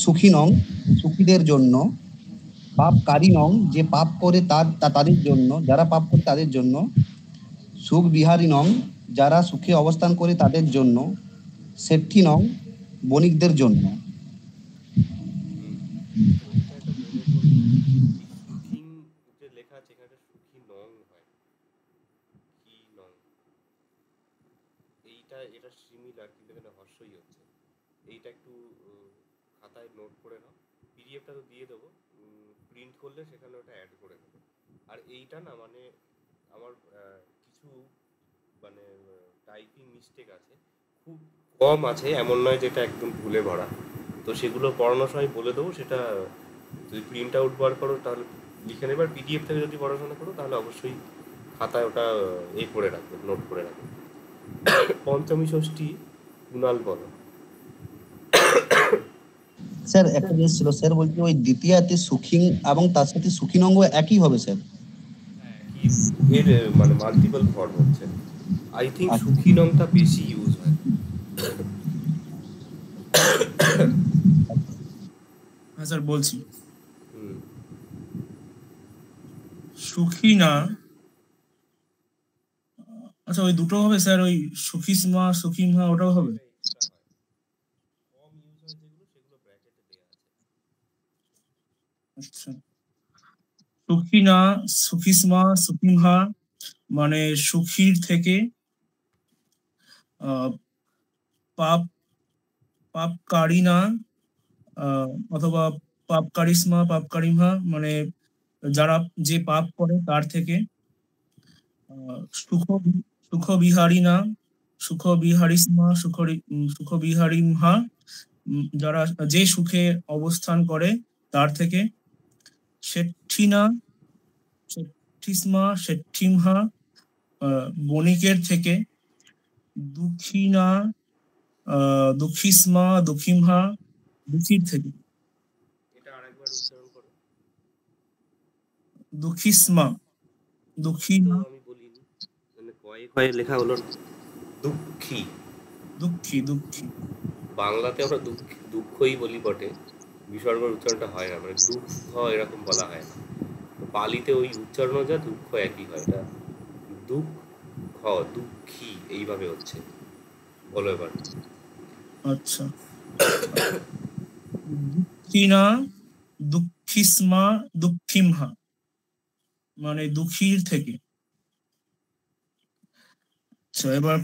সুখী নং সুখীদের জন্য, পাপকারী নং যে পাপ করে তাদের জন্য, যারা পাপ করে তাদের জন্য, সুখ বিহারী নং যারা সুখে অবস্থান করে তাদের জন্য, সেঠি নং বণিকদের জন্য। আচ্ছা, এটা একটা মনে করবে, এই সুখিং যে লেখা আছে এখানে একটা সুখী নং হয়, কি নং, এটা সিমিলার কিন্তু এখানে হর্ষই হচ্ছে। এইটা একটু খাতায় নোট করে নাও, পিডিএফটা তো দিয়ে দেবো, প্রিন্ট করলে সেখানে ওটা অ্যাড করে দেবো। আর এইটা না মানে আমার কিছু মানে টাইপিং মিস্টেক আছে, খুব কম আছে, এমন নয় যেটা একদম ভুলে ভরা। তো সেগুলো পড়ানোর সময় বলে দেবো, সেটা যদি প্রিন্ট আউট বার করো তাহলে লিখে নেবে, আর পিডিএফ থেকে যদি পড়াশোনা করো তাহলে অবশ্যই খাতায় ওটা করে রাখবে, নোট করে রাখবে। পঞ্চমী ষষ্ঠী কুণাল বলো। স্যার একটা জিনিস ছিল স্যার, বলছি ওই দ্বিতীয়াতে সুখিং এবং তার সাথে সুখিন অঙ্গ একই হবে স্যার? এর মানে মাল্টিপল ফর্ম হচ্ছে, আই থিঙ্ক সুখী নংটা বেশি ইউজ হয়। হ্যাঁ স্যার বলছি। হুম, সুখী না, আচ্ছা ওই দুটো হবে স্যার, ওই সুখিসমা সুখিমহা ওটাও হবে। এটা এক্সট্রা হয়, কম ইউজ হয় যেগুলো সেগুলো ব্র্যাকেটে দেওয়া আছে। আচ্ছা, সুখী না সুখিসমা সুখিমহা মানে সুখীর থেকে, আহ পাপ পাপকারী না, অথবা পাপকারিসমা পাপকারিমহা মানে যারা যে পাপ করে তার থেকে, সুখ সুখ বিহারী না সুখ বিহারিসমা সুখ বিহারিমহা যারা যে সুখে অবস্থান করে তার থেকে, শেঠিনা শেঠিসমা শেঠিমহা বণিকের থেকে, দুঃখিনা দুঃখিসমা দুঃখিমহা দুঃখীর থেকে। এটা আরেকবার উচ্চারণ করো। দুঃখিসমা দুঃখী তো দুঃখিনা আমি বলিনি, মানে কয়ে কয়ে লেখা হলো দুঃখী। দুঃখী দুঃখী। বাংলাতে আমরা দুঃখই বলি বটে, বিসর্গের উচ্চারণটা হয় না, মানে দুঃখ এরকম বলা হয় না। তো পালিতে ওই উচ্চারণও যা দুঃখ একই হয়, এটা দুঃখ দুঃখী এইভাবে হচ্ছে। বলো এবার। আচ্ছা, দুঃখিনা দুঃখিসমা দুঃখিমহা মানে দুঃখীর থেকে। আচ্ছা এবার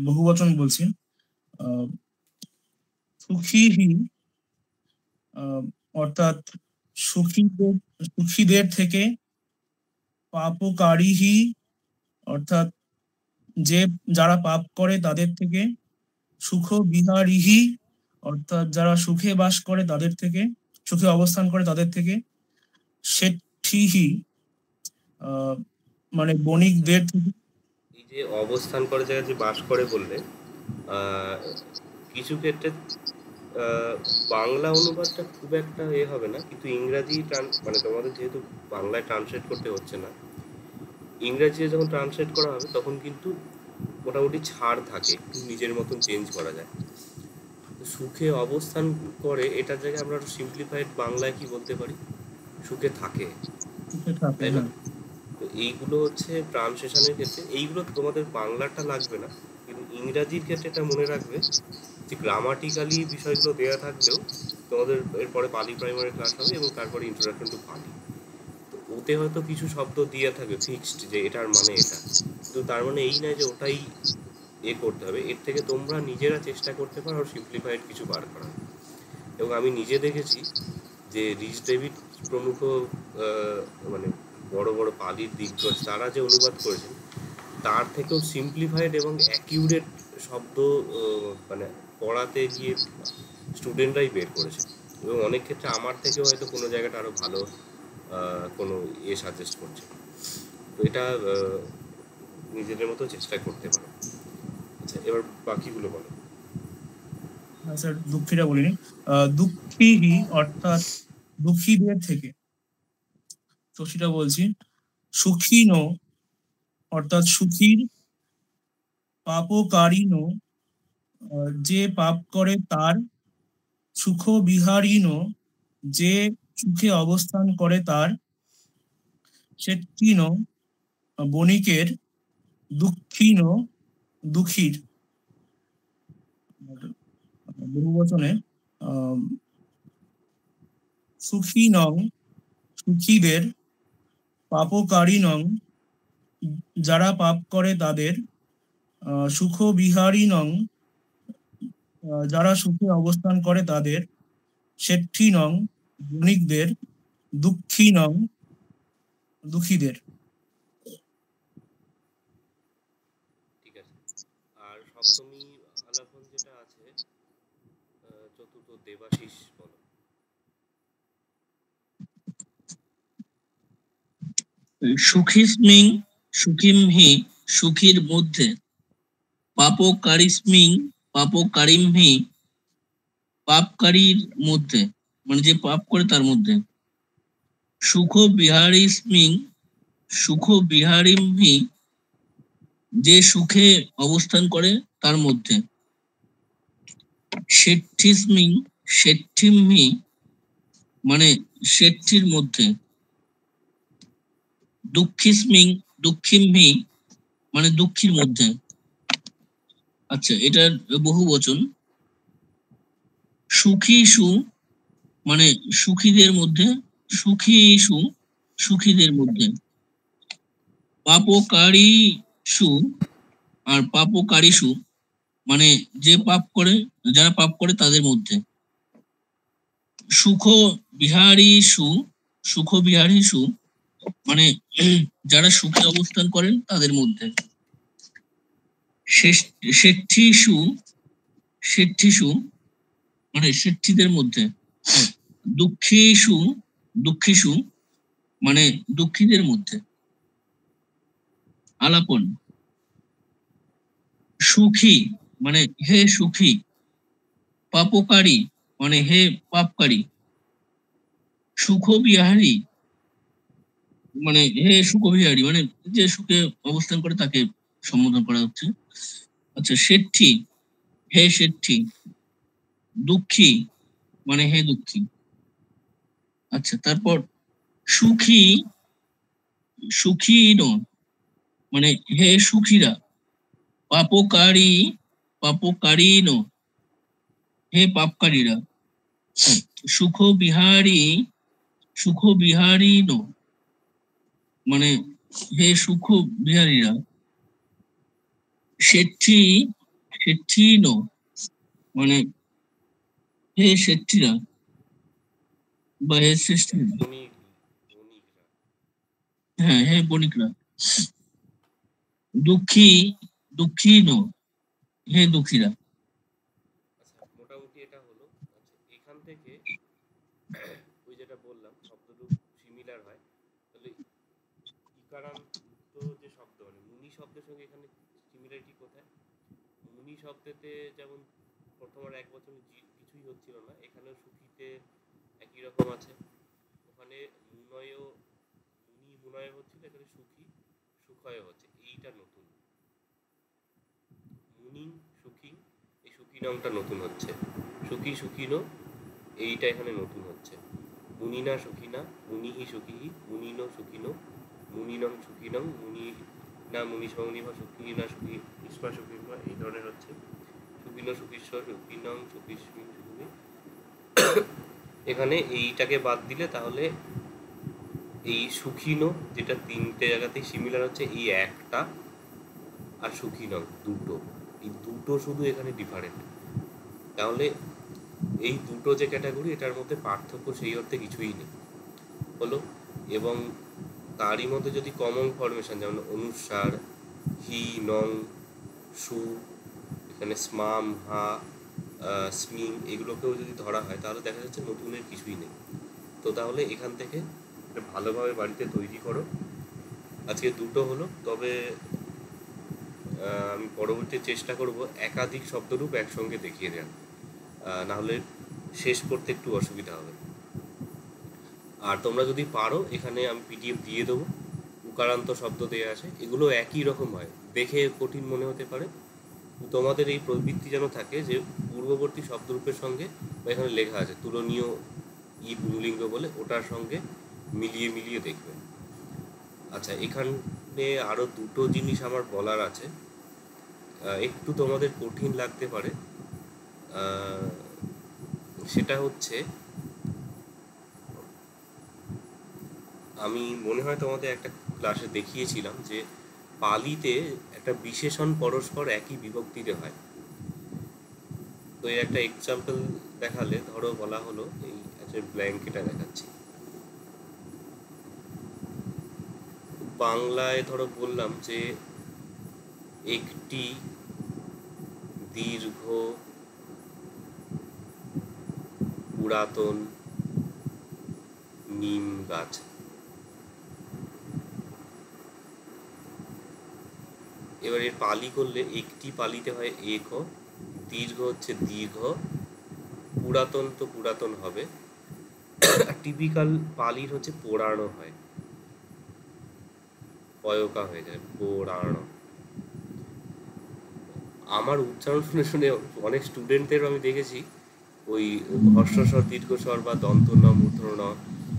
বহুবচন বলছি। সুখীহি অর্থাৎ সুখীদের থেকে, পাপকারীহি অর্থাৎ যারা পাপ করে তাদের থেকে, সুখ বিহারিহি অর্থাৎ যারা সুখে বাস করে তাদের থেকে, সুখে অবস্থান করে তাদের থেকে, শেঠিহি মানে বণিকদের থেকে। এই যে অবস্থান করে জায়গায় যে বাস করে বললে, কিছু ক্ষেত্রে বাংলা অনুবাদটা খুব একটা হবে না, কিন্তু ইংরাজি মানে তোমাদের যেহেতু বাংলায় ট্রান্সলেট করতে হচ্ছে না, ইংরাজিতে যখন ট্রান্সলেট করা হবে তখন কিন্তু মোটামুটি ছাড় থাকে, একটু নিজের মতন চেঞ্জ করা যায়। সুখে অবস্থান করে এটার জায়গায় আমরা সিম্পলিফাইড বাংলায় কি বলতে পারি, সুখে থাকে, তাই না? তো এইগুলো হচ্ছে ট্রান্সলেশনের ক্ষেত্রে, এইগুলো তোমাদের বাংলাটা লাগবে না, কিন্তু ইংরাজির ক্ষেত্রে এটা মনে রাখবে যে গ্রামাটিক্যালি বিষয়গুলো দেওয়া থাকলেও তোমাদের এরপরে পালি প্রাইমারি ক্লাস হবে এবং তারপরে ইন্ট্রোডাকশন টু পালি, তো ওতে হয়তো কিছু শব্দ দিয়ে থাকবে ফিক্সড যে এটার মানে এটা, কিন্তু তার মানে এই নয় যে ওটাই করতে হবে। এর থেকে তোমরা নিজেরা চেষ্টা করতে পারো সিম্পলিফাইড কিছু বার করা। এবং আমি নিজে দেখেছি যে রিচ ডেভিড প্রমুখ মানে বড় বড় পালির দিগ্গজ তারা যে অনুবাদ করেছেন তার থেকেও সিম্পলিফাইড এবং অ্যাকিউরেট শব্দ মানে পড়াতে গিয়ে স্টুডেন্টরাই বের করেছে, এবং অনেক ক্ষেত্রে আমার থেকেও হয়তো কোনো জায়গাটা আরও ভালো কোনো সাজেস্ট করছে। তো এটা নিজেদের মতো চেষ্টা করতে পারো। আচ্ছা, এবার বাকিগুলো বলো। স্যার দুঃখীরা বলিনি। দুঃখীহি অর্থাৎ দুঃখীদের থেকে, তো সেটা বলছি। সুখীন অর্থাৎ সুখীর, পাপকারীন যে পাপ করে তার, সুখ বিহারীন যে সুখে অবস্থান করে তার, শেঠিন বণিকের, দুঃখীন দুঃখীর বহুবচনে, সুখীনং সুখীদের, পাপকারীনং যারা পাপ করে তাদের, সুখ বিহারীনং যারা সুখে অবস্থান করে তাদের, শেঠিনং বণিকদের, দুঃখীনং দুঃখীদের। ঠিক আছে। আর সপ্তমী আলাপন যেটা আছে, চতুর্থ দেবাশিস বলো। সুখিস্মিং সুখিমহি সুখীর মধ্যে, পাপকারিস্মিং পাপকারিমহি পাপকারীর মধ্যে, মানে যে পাপ করে তার মধ্যে, সুখ বিহারিস্মিং সুখ বিহারিমহি যে সুখে অবস্থান করে তার মধ্যে, শেঠিস্মিং শেঠিমহি মানে শেঠির মধ্যে, দুঃখিস্মিং দুঃখিমহি মানে দুঃখীর মধ্যে। আচ্ছা, এটার বহু বচন। সুখীষু মানে সুখীদের মধ্যে, সুখীষু সুখীদের মধ্যে, পাপকারীষু আর পাপকারীষু মানে যে পাপ করে, যারা পাপ করে তাদের মধ্যে, সুখ বিহারীষু সুখ বিহারীষু মানে যারা সুখে অবস্থান করেন তাদের মধ্যে, শেঠিষু শেঠিষু মানে শেঠিদের মধ্যে, দুঃখীষু দুঃখীষু মানে দুঃখীদের মধ্যে। আলাপন। সুখী মানে হে সুখী, পাপকারী মানে হে পাপকারী, সুখবিহারী মানে হে সুখবিহারী মানে যে সুখে অবস্থান করে তাকে সম্বোধন করা হচ্ছে। আচ্ছা, শেঠী হে শেঠী, দুঃখী মানে হে দুঃখী। আচ্ছা, তারপর সুখী সুখীন মানে হে সুখীরা, পাপকারী পাপকারীন হে পাপকারীরা, সুখ বিহারী সুখ বিহারীন মানে হে সুখ বিহারীরা, শেঠী শেঠীন মানে হে শেট্টিরা বা হে শ্রেষ্ঠীরা, বণিকরা। হ্যাঁ হে বণিকরা। দুঃখী দুঃখীন, হে দুঃখীরা। আচ্ছা, মোটামুটি এটা হলো। আচ্ছা, এখান থেকে ওই যেটা বললাম শব্দরূপ সিমিলার হয়, তাহলে ইকারান্ত যে শব্দ মানে মুনি শব্দের সঙ্গে এখানে সিমিলারিটি কোথায়? মুনি শব্দেতে যেমন প্রথম আর এক বছর কিছুই হচ্ছিল না, এখানেও সুখীতে একই রকম আছে। ওখানে মুনয় মুনি মুনয় হচ্ছিল, এখানে সুখী সুখয় হচ্ছে, এইটা নতুন। মুনি সুখী, এই সুখী নামটা নতুন হচ্ছে। সুখী সুখীনো, এইটা এখানে নতুন হচ্ছে। মুনিনা সুখিনা, মুনিহি সুখিহি, মুনিনো সুখিনো, মুনিনং সুখিনং, মুনি না মুনিষ্মা মুনিভা সুখিনা সুখী ইস্মা সুখিমা, এই ধরনের হচ্ছে। সুখিনো সুখীশ্বর সুখিনং সুখিস্মি সুখী। এখানে এইটাকে বাদ দিলে তাহলে এই সুখিনো যেটা তিনটে জায়গাতেই সিমিলার হচ্ছে, এই একটা আর সুখিনং দুটো, এই দুটো শুধু এখানে ডিফারেন্ট। তাহলে এই দুটো যে ক্যাটাগরি, এটার মধ্যে পার্থক্য সেই অর্থে কিছুই নেই হলো। এবং তারই মধ্যে যদি কমন ফরমেশন যেমন অনুসার, হি নং সু, এখানে স্মাম হা স্মিম, এগুলোকেও যদি ধরা হয় তাহলে দেখা যাচ্ছে নতুনের কিছুই নেই। তো তাহলে এখান থেকে ভালোভাবে বাড়িতে তৈরি করো। আজকে দুটো হলো, তবে আমি পরবর্তী চেষ্টা করব একাধিক শব্দরূপ একসঙ্গে দেখিয়ে দেওয়ার, নাহলে শেষ করতে একটু অসুবিধা হবে। আর তোমরা যদি পারো, এখানে আমি পিডিএফ দিয়ে দেবো, উকারান্ত শব্দ দেওয়া আছে, এগুলো একই রকম হয়, দেখে কঠিন মনে হতে পারে। তোমাদের এই প্রবৃত্তি যেন থাকে যে পূর্ববর্তী শব্দরূপের সঙ্গে, বা এখানে লেখা আছে তুলনীয় ই পুংলিঙ্গ বলে, ওটার সঙ্গে মিলিয়ে মিলিয়ে দেখবে। আচ্ছা, এখানে আরও দুটো জিনিস আমার বলার আছে, একটু তোমাদের কঠিন লাগতে পারে। সেটা হচ্ছে, আমি মনে হয় তোমাদের একটা ক্লাসে দেখিয়েছিলাম যে পালিতে একটা বিশেষণ পরস্পর একই বিভক্তিতে হয়। তো এই একটা এক্সাম্পল দেখালে, ধরো বলা হলো, এই একটা ব্ল্যাঙ্কেটা দেখাচ্ছি, বাংলায় ধরো বললাম যে একটি দীর্ঘ পুরাতন নিম গাছ। এবার এর পালি করলে একটি পালিতে হয় এক, দীর্ঘ হচ্ছে দীর্ঘ, পুরাতন তো পুরাতন হবে, টিপিক্যাল পালির হচ্ছে পোড়ানো হয়, পয়কা হয়ে যায়, পোড়ানো। আমার উচ্চারণ শুনে শুনে অনেক স্টুডেন্টদের আমি দেখেছি ওই হর্ষস্বর দীর্ঘস্বর বা দন্ত ন মূর্ধন্য ন,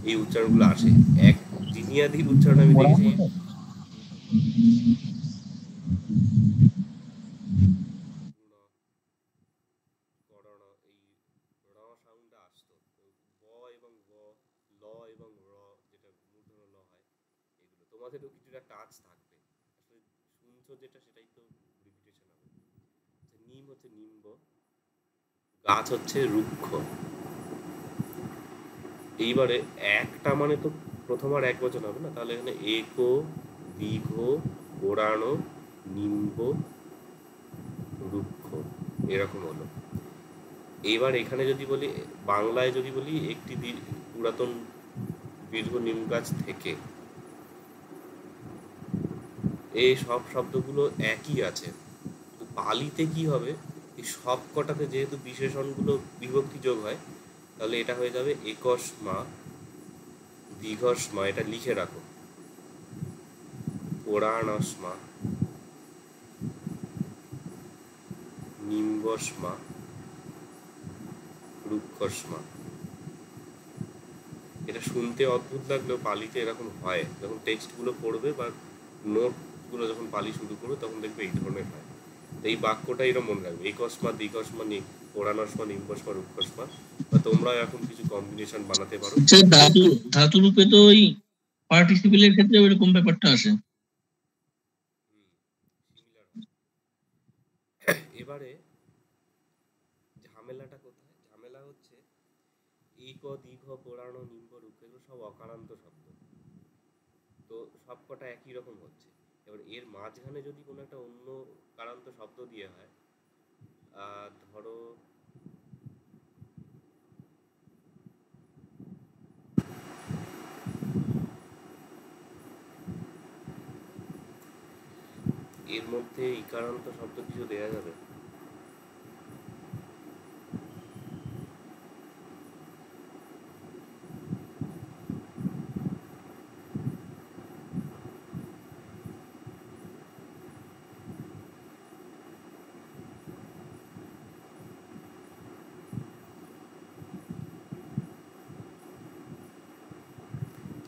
এই উচ্চারণগুলো আসে। এক জিনিয়াদির উচ্চারণ আমি দেখেছি এই র সাউন্ডটা আসতো, ব এবং ব, ল এবং র, যেটা মূর্ধন্য ল হয়, এগুলো তোমাদেরও কিছুটা টাচ থাকবে, আসলে শুনছো যেটা সেটাই তো রিপিটেশন হবে। নিম হচ্ছে নিম্ব, গাছ হচ্ছে রুক্ষ। এইবারে একটা মানে তো প্রথম আর এক বচন হবে না, তাহলে এখানে একো দীর্ঘ পোড়ানো নিম্ব রুক্ষ, এরকম হলো। এবার এখানে যদি বলি, বাংলায় যদি বলি একটি পুরাতন দীর্ঘ নিম গাছ থেকে, এই সব শব্দগুলো একই আছে। তো পালিতে কি হবে, এই সব কটাতে যেহেতু বিশেষণগুলো বিভক্তি যোগ হয়, তাহলে এটা হয়ে যাবে একস্মা দীর্ঘস্মা, এটা লিখে রাখো, পোড়াণস্মা নিম্বস্মা রুক্ষস্মা। এটা শুনতে অদ্ভুত লাগলেও পালিতে এরকম হয়, যখন টেক্সটগুলো পড়বে বা নোটগুলো যখন পালি শুরু করবে তখন দেখবে এই ধরনের হয়। তো এই বাক্যটা এরকম মনে রাখবে, একস্মা দীর্ঘস্মা পোড়াণস্মা নিম্বস্মা রুক্ষস্মা, বা তোমরা এখন কিছু কম্বিনেশন বানাতে পারো। ধাতু ধাতু রূপে তো ওই পার্টিসিপেলের ক্ষেত্রে এরকম ব্যাপারটা আসে। এবারে ঝামেলাটা কোথায়? ঝামেলা ঝামেলা হচ্ছে এক দীর্ঘ পুরাণ নিম্ব রূপ এগুলো সব অকারান্ত শব্দ, তো সব কটা একই রকম হচ্ছে। এবার এর মাঝখানে যদি কোনো একটা অন্য কারান্ত শব্দ দিয়ে হয়, ধরো এর মধ্যে ইকারান্ত শব্দ কিছু দেয়া যাবে?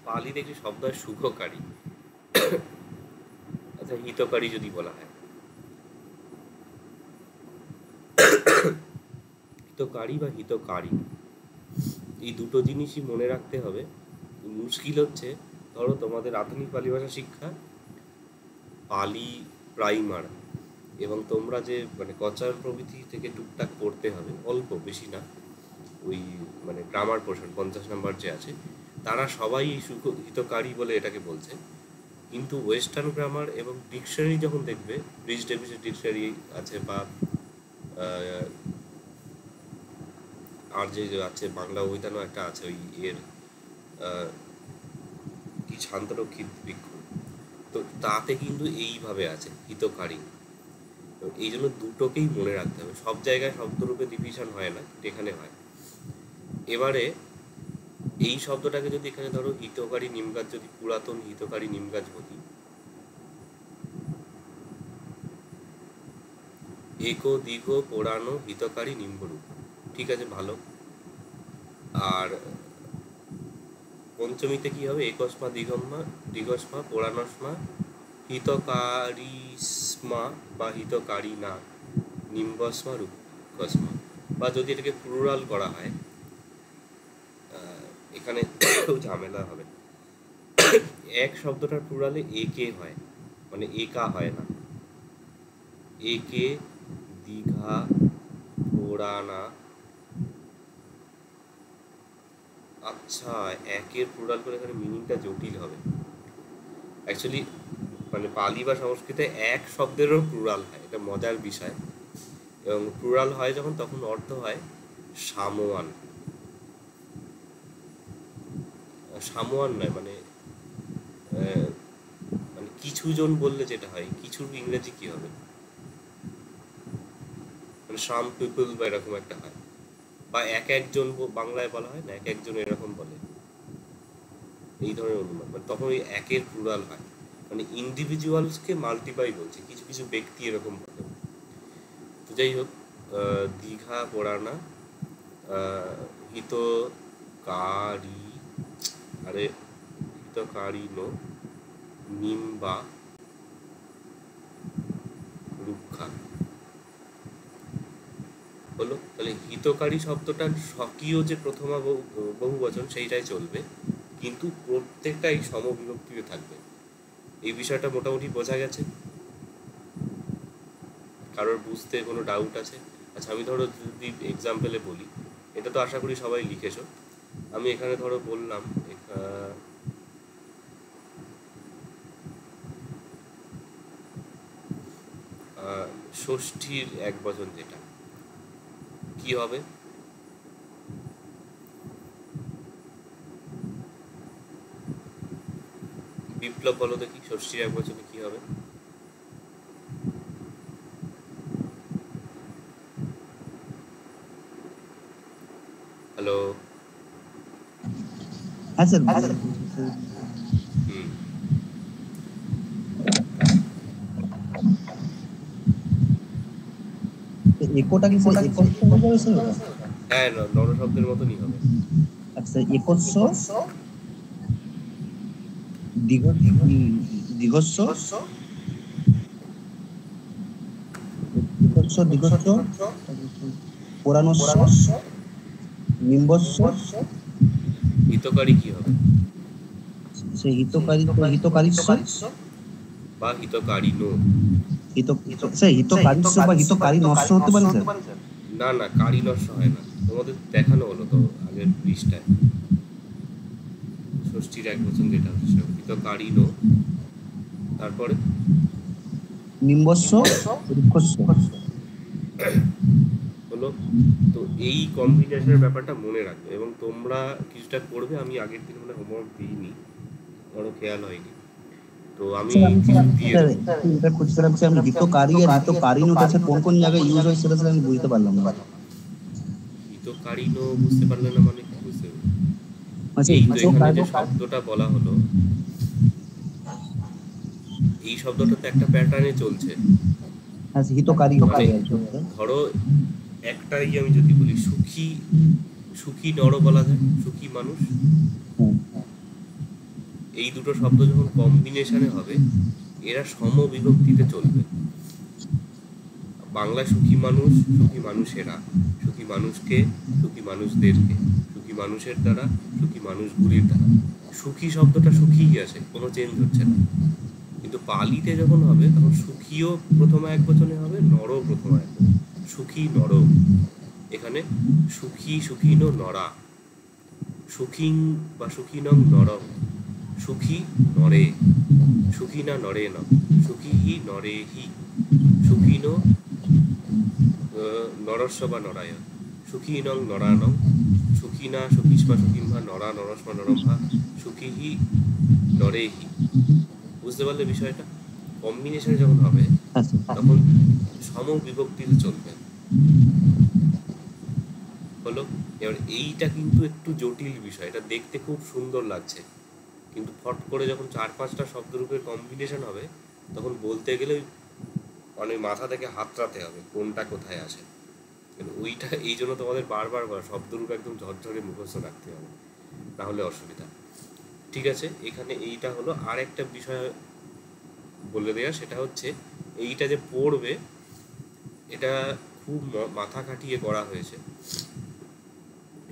পালির একটি শব্দ হয় সুখকারী, আচ্ছা হিতকারী যদি বলা হয়, হিতকারী বা হিতকারী এই দুটো জিনিসই মনে রাখতে হবে। মুশকিল হচ্ছে ধরো তোমাদের আধুনিক পালি ভাষা শিক্ষা পালি প্রাইমার এবং তোমরা যে মানে কচার প্রভৃতি থেকে টুকটাক পড়তে হবে, অল্প বেশি না, ওই মানে গ্রামার পোর্শন 50 নম্বর যে আছে, তারা সবাই হিতকারী বলে এটাকে বলছে। কিন্তু ওয়েস্টার্ন গ্রামার এবং ডিকশনারি যখন দেখবে, ব্রিজ ডেভিসের ডিকশনারি আছে বা আর যে আছে বাংলা অভিধানও একটা আছে, ওই এর কি শান্তরক্ষিত বৃক্ষ, তো তাতে কিন্তু এইভাবে আছে হিতকারী। এই জন্য দুটোকেই মনে রাখতে হবে, সব জায়গায় শব্দরূপে ডিভিশন হয় না, এখানে হয়। এবারে এই শব্দটাকে যদি এখানে ধরো হিতকারী নিমগাছ, যদি পুরাতন হিতকারী নিমগাছ বলি, এক দীর্ঘ পুরানো হিতকারী নিম্বরূপ, ঠিক আছে ভালো। আর পঞ্চমীতে কি হবে? একস্মা দীর্ঘম্মা দীর্ঘস্মা পুরাণস্মা হিতকারিস্মা বা হিতকারী না নিম্বস্মা রূপস্মা, বা যদি এটাকে প্লুরাল করা হয়, এখানে ঝামেলা হবে। এক শব্দটার প্লুরালে একে হয়, মানে একা হয় না। একে দীঘা পুরাণা, আচ্ছা একের প্লুরাল করে এখানে মিনিংটা জটিল হবে। অ্যাকচুয়ালি মানে পালি বা সংস্কৃতে এক শব্দেরও প্লুরাল হয়, এটা মজার বিষয়। এবং প্লুরাল হয় যখন, তখন অর্থ হয় সামোয়ান, সামোয়ান নয়, মানে মানে কিছু জন বললে যেটা হয়, কিছুর ইংরেজি কি হবে, মানে সাম পিপল বা এরকম একটা হয়, বা এক একজন বাংলায় বলা হয় না, এক একজন এরকম বলে, এই ধরনের অনুমান, মানে তখন ওই একের প্লুরাল হয়, মানে ইন্ডিভিজুয়ালসকে মাল্টিপ্লাই বলছে, কিছু কিছু ব্যক্তি এরকম বলে। তো যাই হোক, দীঘা পুরাণা হিতকারী, আরে হিতকারী নো নিম্বা রুক্ষা হলো। তাহলে হিতকারী শব্দটা স্বকীয় যে প্রথমা বহুবচন সেইটাই চলবে, কিন্তু প্রত্যেকটাই সমবিভক্তিতে থাকবে। এই বিষয়টা মোটামুটি বোঝা গেছে? কারোর বুঝতে কোনো ডাউট আছে? আচ্ছা আমি ধরো যদি এক্সাম্পলে বলি, এটা তো আশা করি সবাই লিখেছো, আমি এখানে ধরো বললাম ষষ্ঠীর এক বচন যেটা, কি হবে? বিপ্লব বলো দেখি, ষষ্ঠীর এক বচনে কি হবে? হ্যালো, হ্যাঁ স্যার, একোটা কি স্যার একস্য হয়ে যাবে স্যার? হ্যাঁ নর শব্দের মতনই হবে। আচ্ছা একস্য দীর্ঘস্য দীর্ঘস্য পুরাণস্য নিম্বস্য, হিতকারী কি হবে? সেই হিতকারীস্য বা হিতকারী নো, হিতকারীস্য বা হিতকারী নস্য হতে পারে স্যার? না না, কারী নস্য হয় না, তোমাদের দেখানো হলো তো আগের পৃষ্ঠায় ষষ্ঠীর এক বচন যেটা হচ্ছে সেটা হিতকারিণ। তারপরে নিম্বস্য রুক্ষস্য। হলো। তো এই কম্বিনেশনের ব্যাপারটা মনে রাখবে এবং তোমরা কিছুটা করবে। আমি আগের দিন মানে হোমওয়ার্ক দিইনি, আমারও খেয়াল হয়নি, তো আমি কিছু দিয়ে দেবো। এটা খুঁজছিলাম যে আমি হিতকারী আর হিতকারিণটা আছে কোন কোন জায়গায় ইউজ হয় সেটা আমি বুঝতে পারলাম না। হিতকারিণ বুঝতে পারলে না মানে কি বুঝতে পারবে? আচ্ছা, এই তো এখানে হিতকারী যে শব্দটা বলা হলো, এই শব্দটা তো একটা প্যাটার্নে চলছে। আচ্ছা, হিতকারী মানে ধরো একটাই আমি যদি বলি সুখী, সুখী নর বলা যায়, সুখী মানুষ। এই দুটো শব্দ যখন কম্বিনেশনে হবে এরা সমবিভক্তিতে চলবে। বাংলা সুখী মানুষ, সুখী মানুষেরা, সুখী মানুষকে, সুখী মানুষদেরকে, সুখী মানুষের দ্বারা, সুখী মানুষগুলির দ্বারা। সুখী শব্দটা সুখীই আছে, কোনো চেঞ্জ হচ্ছে না। কিন্তু পালিতে যখন হবে তখন সুখীও প্রথমা এক বচনে হবে, নরও প্রথমা এক বচনে। সুখী নর, এখানে সুখী সুখীন নরা, সুখীং বা সুখীনং নরং, সুখী নরে, সুখী না নরে ন, সুখী হি নরে হি, সুখীন নরস্ব বা নরায়, সুখীনং নরানং, সুখীনা সুখীষ্মা সুখীমভা নরা নরস্মা নরম্ভা, সুখী হি নরে হি। বুঝতে পারলে বিষয়টা? কম্বিনেশনে যখন হবে তখন সমবিভক্তিতে চলবে। হলো। এবার এইটা কিন্তু একটু জটিল বিষয়, এটা দেখতে খুব সুন্দর লাগছে, কিন্তু ফট করে যখন 4-5টা শব্দরূপের কম্বিনেশন হবে তখন বলতে গেলে মানে মাথা থেকে হাতড়াতে হবে কোনটা কোথায় আসে। কিন্তু ওইটা এই জন্য তোমাদের বারবার শব্দরূপ একদম ঝরঝরে মুখস্থ রাখতে হবে, নাহলে অসুবিধা। ঠিক আছে, এখানে এইটা হলো। আর একটা বিষয় বলে দেয়া, সেটা হচ্ছে এইটা যে পড়বে এটা খুব মাথা খাটিয়ে করা হয়েছে,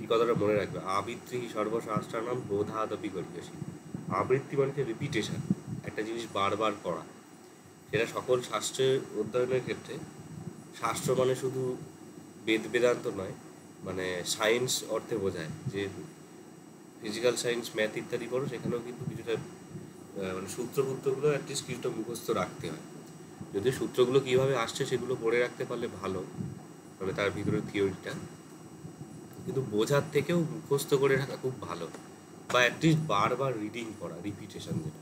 এই কথাটা মনে রাখবে। আবৃত্তি সর্বশাস্ত্রানাম বোধাদপি গরিয়সী। আবৃত্তি মানে রিপিটেশন, একটা জিনিস বারবার করা। সেটা সকল শাস্ত্রের অধ্যয়নের ক্ষেত্রে, শাস্ত্র মানে শুধু বেদ বেদান্ত নয়, মানে সায়েন্স অর্থে বোঝায়, যে ফিজিক্যাল সায়েন্স, ম্যাথ ইত্যাদি করো, সেখানেও কিন্তু কিছুটা মানে সূত্রগুলো অ্যাটলিস্ট কিছুটা মুখস্থ রাখতে হয়। যদি সূত্রগুলো কীভাবে আসছে সেগুলো পড়ে রাখতে পারলে ভালো, মানে তার ভিতরে থিওরিটা, কিন্তু বোঝার থেকেও মুখস্থ করে রাখা খুব ভালো, বা অ্যাটলিস্ট বারবার রিডিং করা, রিপিটেশন যেটা।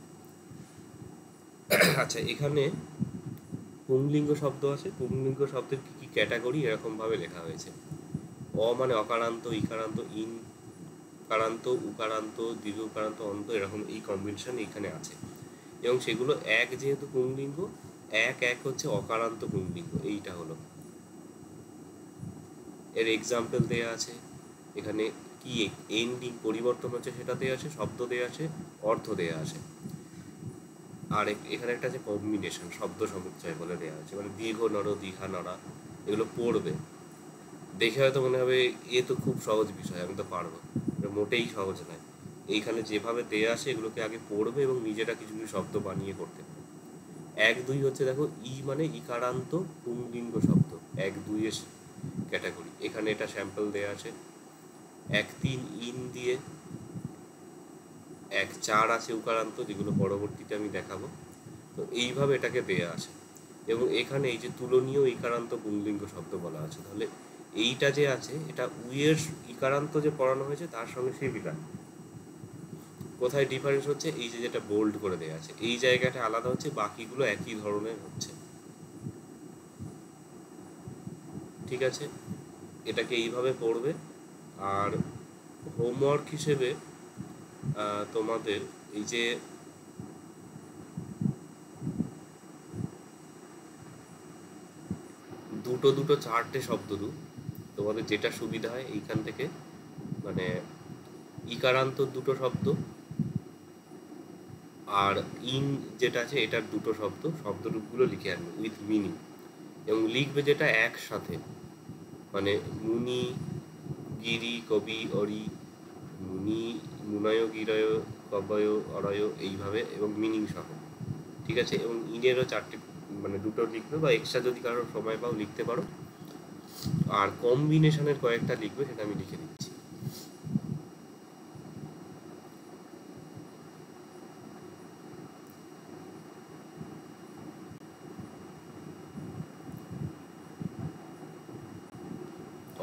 আচ্ছা, এখানে পুংলিঙ্গ শব্দ আছে। পুংলিঙ্গ শব্দের কী কী ক্যাটাগরি এরকমভাবে লেখা হয়েছে। অ মানে অকারান্ত, ইকারান্ত, ইন কারান্ত, উকারান্ত, দীর্ঘ কারান্ত, অন্ত, এরকম এই কম্বিনেশন এখানে আছে। এবং সেগুলো এক যেহেতু পুংলিঙ্গ, এক হচ্ছে অকারান্ত পুংলিঙ্গ। এইটা হলো এর এক্সাম্পল দেয়া আছে এখানে। কি এন্ডিং পরিবর্তন হচ্ছে সেটা দেয়া আছে, শব্দ দেয়া আছে, অর্থ দেয়া আছে। আর এখানে একটা আছে কম্বিনেশন, শব্দ সমুচ্চয় বলে দেওয়া আছে, মানে দীর্ঘ নর, দীঘা নরা, এগুলো পড়বে। দেখে হয়তো মনে হবে এ তো খুব সহজ বিষয়, আমি তো পারবো। এটা মোটেই সহজ নয়। এইখানে যেভাবে দেয়া আছে এগুলোকে আগে পড়বে এবং নিজেরা কিছু কিছু শব্দ বানিয়ে করতে হবে। 1-2 হচ্ছে, দেখো ই মানে ইকারান্ত পুংলিঙ্গ শব্দ, 1-2 ক্যাটাগরি। এখানে এটা স্যাম্পল দেয়া আছে। 1-3 ইন দিয়ে, 1-4 আছে উকারান্ত, যেগুলো পরবর্তীতে আমি দেখাবো। তো এইভাবে এটাকে দেয়া আছে। এবং এখানে এই যে তুলনীয় ইকারান্ত পুংলিঙ্গ শব্দ বলা আছে, তাহলে এইটা যে আছে এটা উয়ের ইকারান্ত যে পড়ানো হয়েছে তার সঙ্গে সিমিলার। কোথায় ডিফারেন্স হচ্ছে, এই যে যেটা বোল্ড করে দেওয়া আছে এই জায়গাটা আলাদা হচ্ছে, বাকিগুলো একই ধরনের হচ্ছে। ঠিক আছে, এটাকে এইভাবে পড়বে। আর হোমওয়ার্ক হিসেবে তোমাদের এই যে দুটো 4টে শব্দরূপ, তোমাদের যেটা সুবিধা হয় এইখান থেকে, মানে ইকারান্ত 2টো শব্দ আর ইন যেটা আছে এটার 2টো শব্দ, শব্দরূপগুলো লিখে আনবে উইথ মিনিং। এবং লিখবে যেটা একসাথে, মানে মুনি, গিরি, কবি, অরি, মুনি, মুনায়, গিরয়, কবয়, অরয়, এইভাবে, এবং মিনিং সহ। ঠিক আছে, এবং ইনেরও 4টে, মানে 2টো লিখবে, বা এক্সট্রা যদি কারোর সময় পাও লিখতে পারো। আর কম্বিনেশনের কয়েকটা লিখবে, সেটা আমি লিখে দিচ্ছি।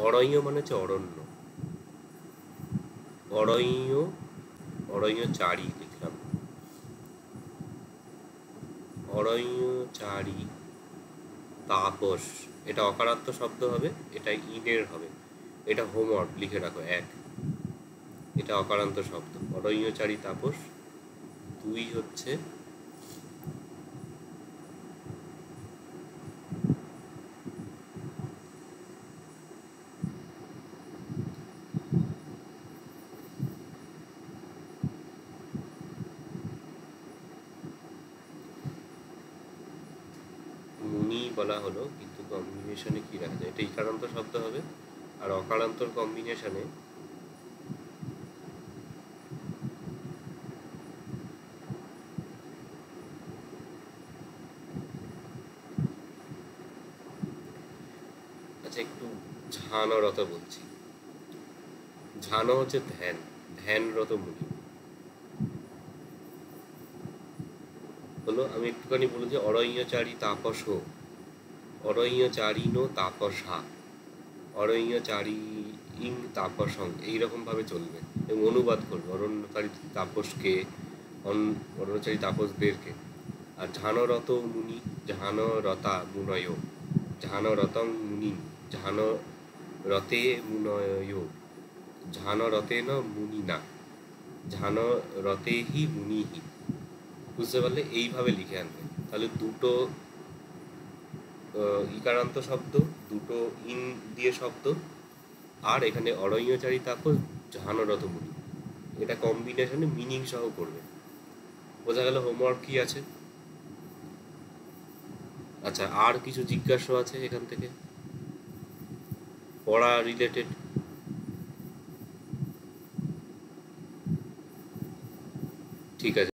অরণ্য মানে হচ্ছে অরণ্য, অরণ্য, অরণ্য চারি লিখলাম, অরণ্য চারি তাপস, এটা অকারান্ত শব্দ হবে, এটা ইনের হবে, এটা হোমওয়ার্ক লিখে রাখো 1, এটা অকারান্ত শব্দ, অরণ্যচারী তাপস। 2 হচ্ছে মুনি বলা হলো, কিন্তু কম্বিনেশনে কি রাখা যায়, এটা ইকারান্ত শব্দ হবে, আর অকারান্তর কম্বিনেশনে আচ্ছা একটু ঝানরত বলছি। ঝান হচ্ছে ধ্যান, ধ্যানরত মুনি হলো। আমি একটুখানি বলেছি অরণ্যচারী তাপস, অরণ্যচারীণ তাপসা, অরণ্যচারী ইং তাপসং, এইরকম ভাবে চলবে এবং অনুবাদ করবে অরণ্যচারী তাপসকে, অরণ্যচারী তাপসদেরকে। আর ঝানরত মুনি, ঝানরতা মুনয়, ঝানরতং মুনি, ঝানরতে মুনয়, ঝানরতেন মুনিনা, ঝানরতেহি মুনিহি। বুঝতে পারলে? এইভাবে লিখে আনবে, তাহলে দুটো ইকারান্ত শব্দ, দুটো ইন দিয়ে শব্দ, আর এখানে অরণ্যচারী তাপস, ঝানরত মুনি, এটা কম্বিনেশনে মিনিং সহ করবে। বোঝা গেল হোমওয়ার্ক কি আছে? আচ্ছা, আর কিছু জিজ্ঞাসা আছে এখান থেকে পড়া রিলেটেড? ঠিক আছে।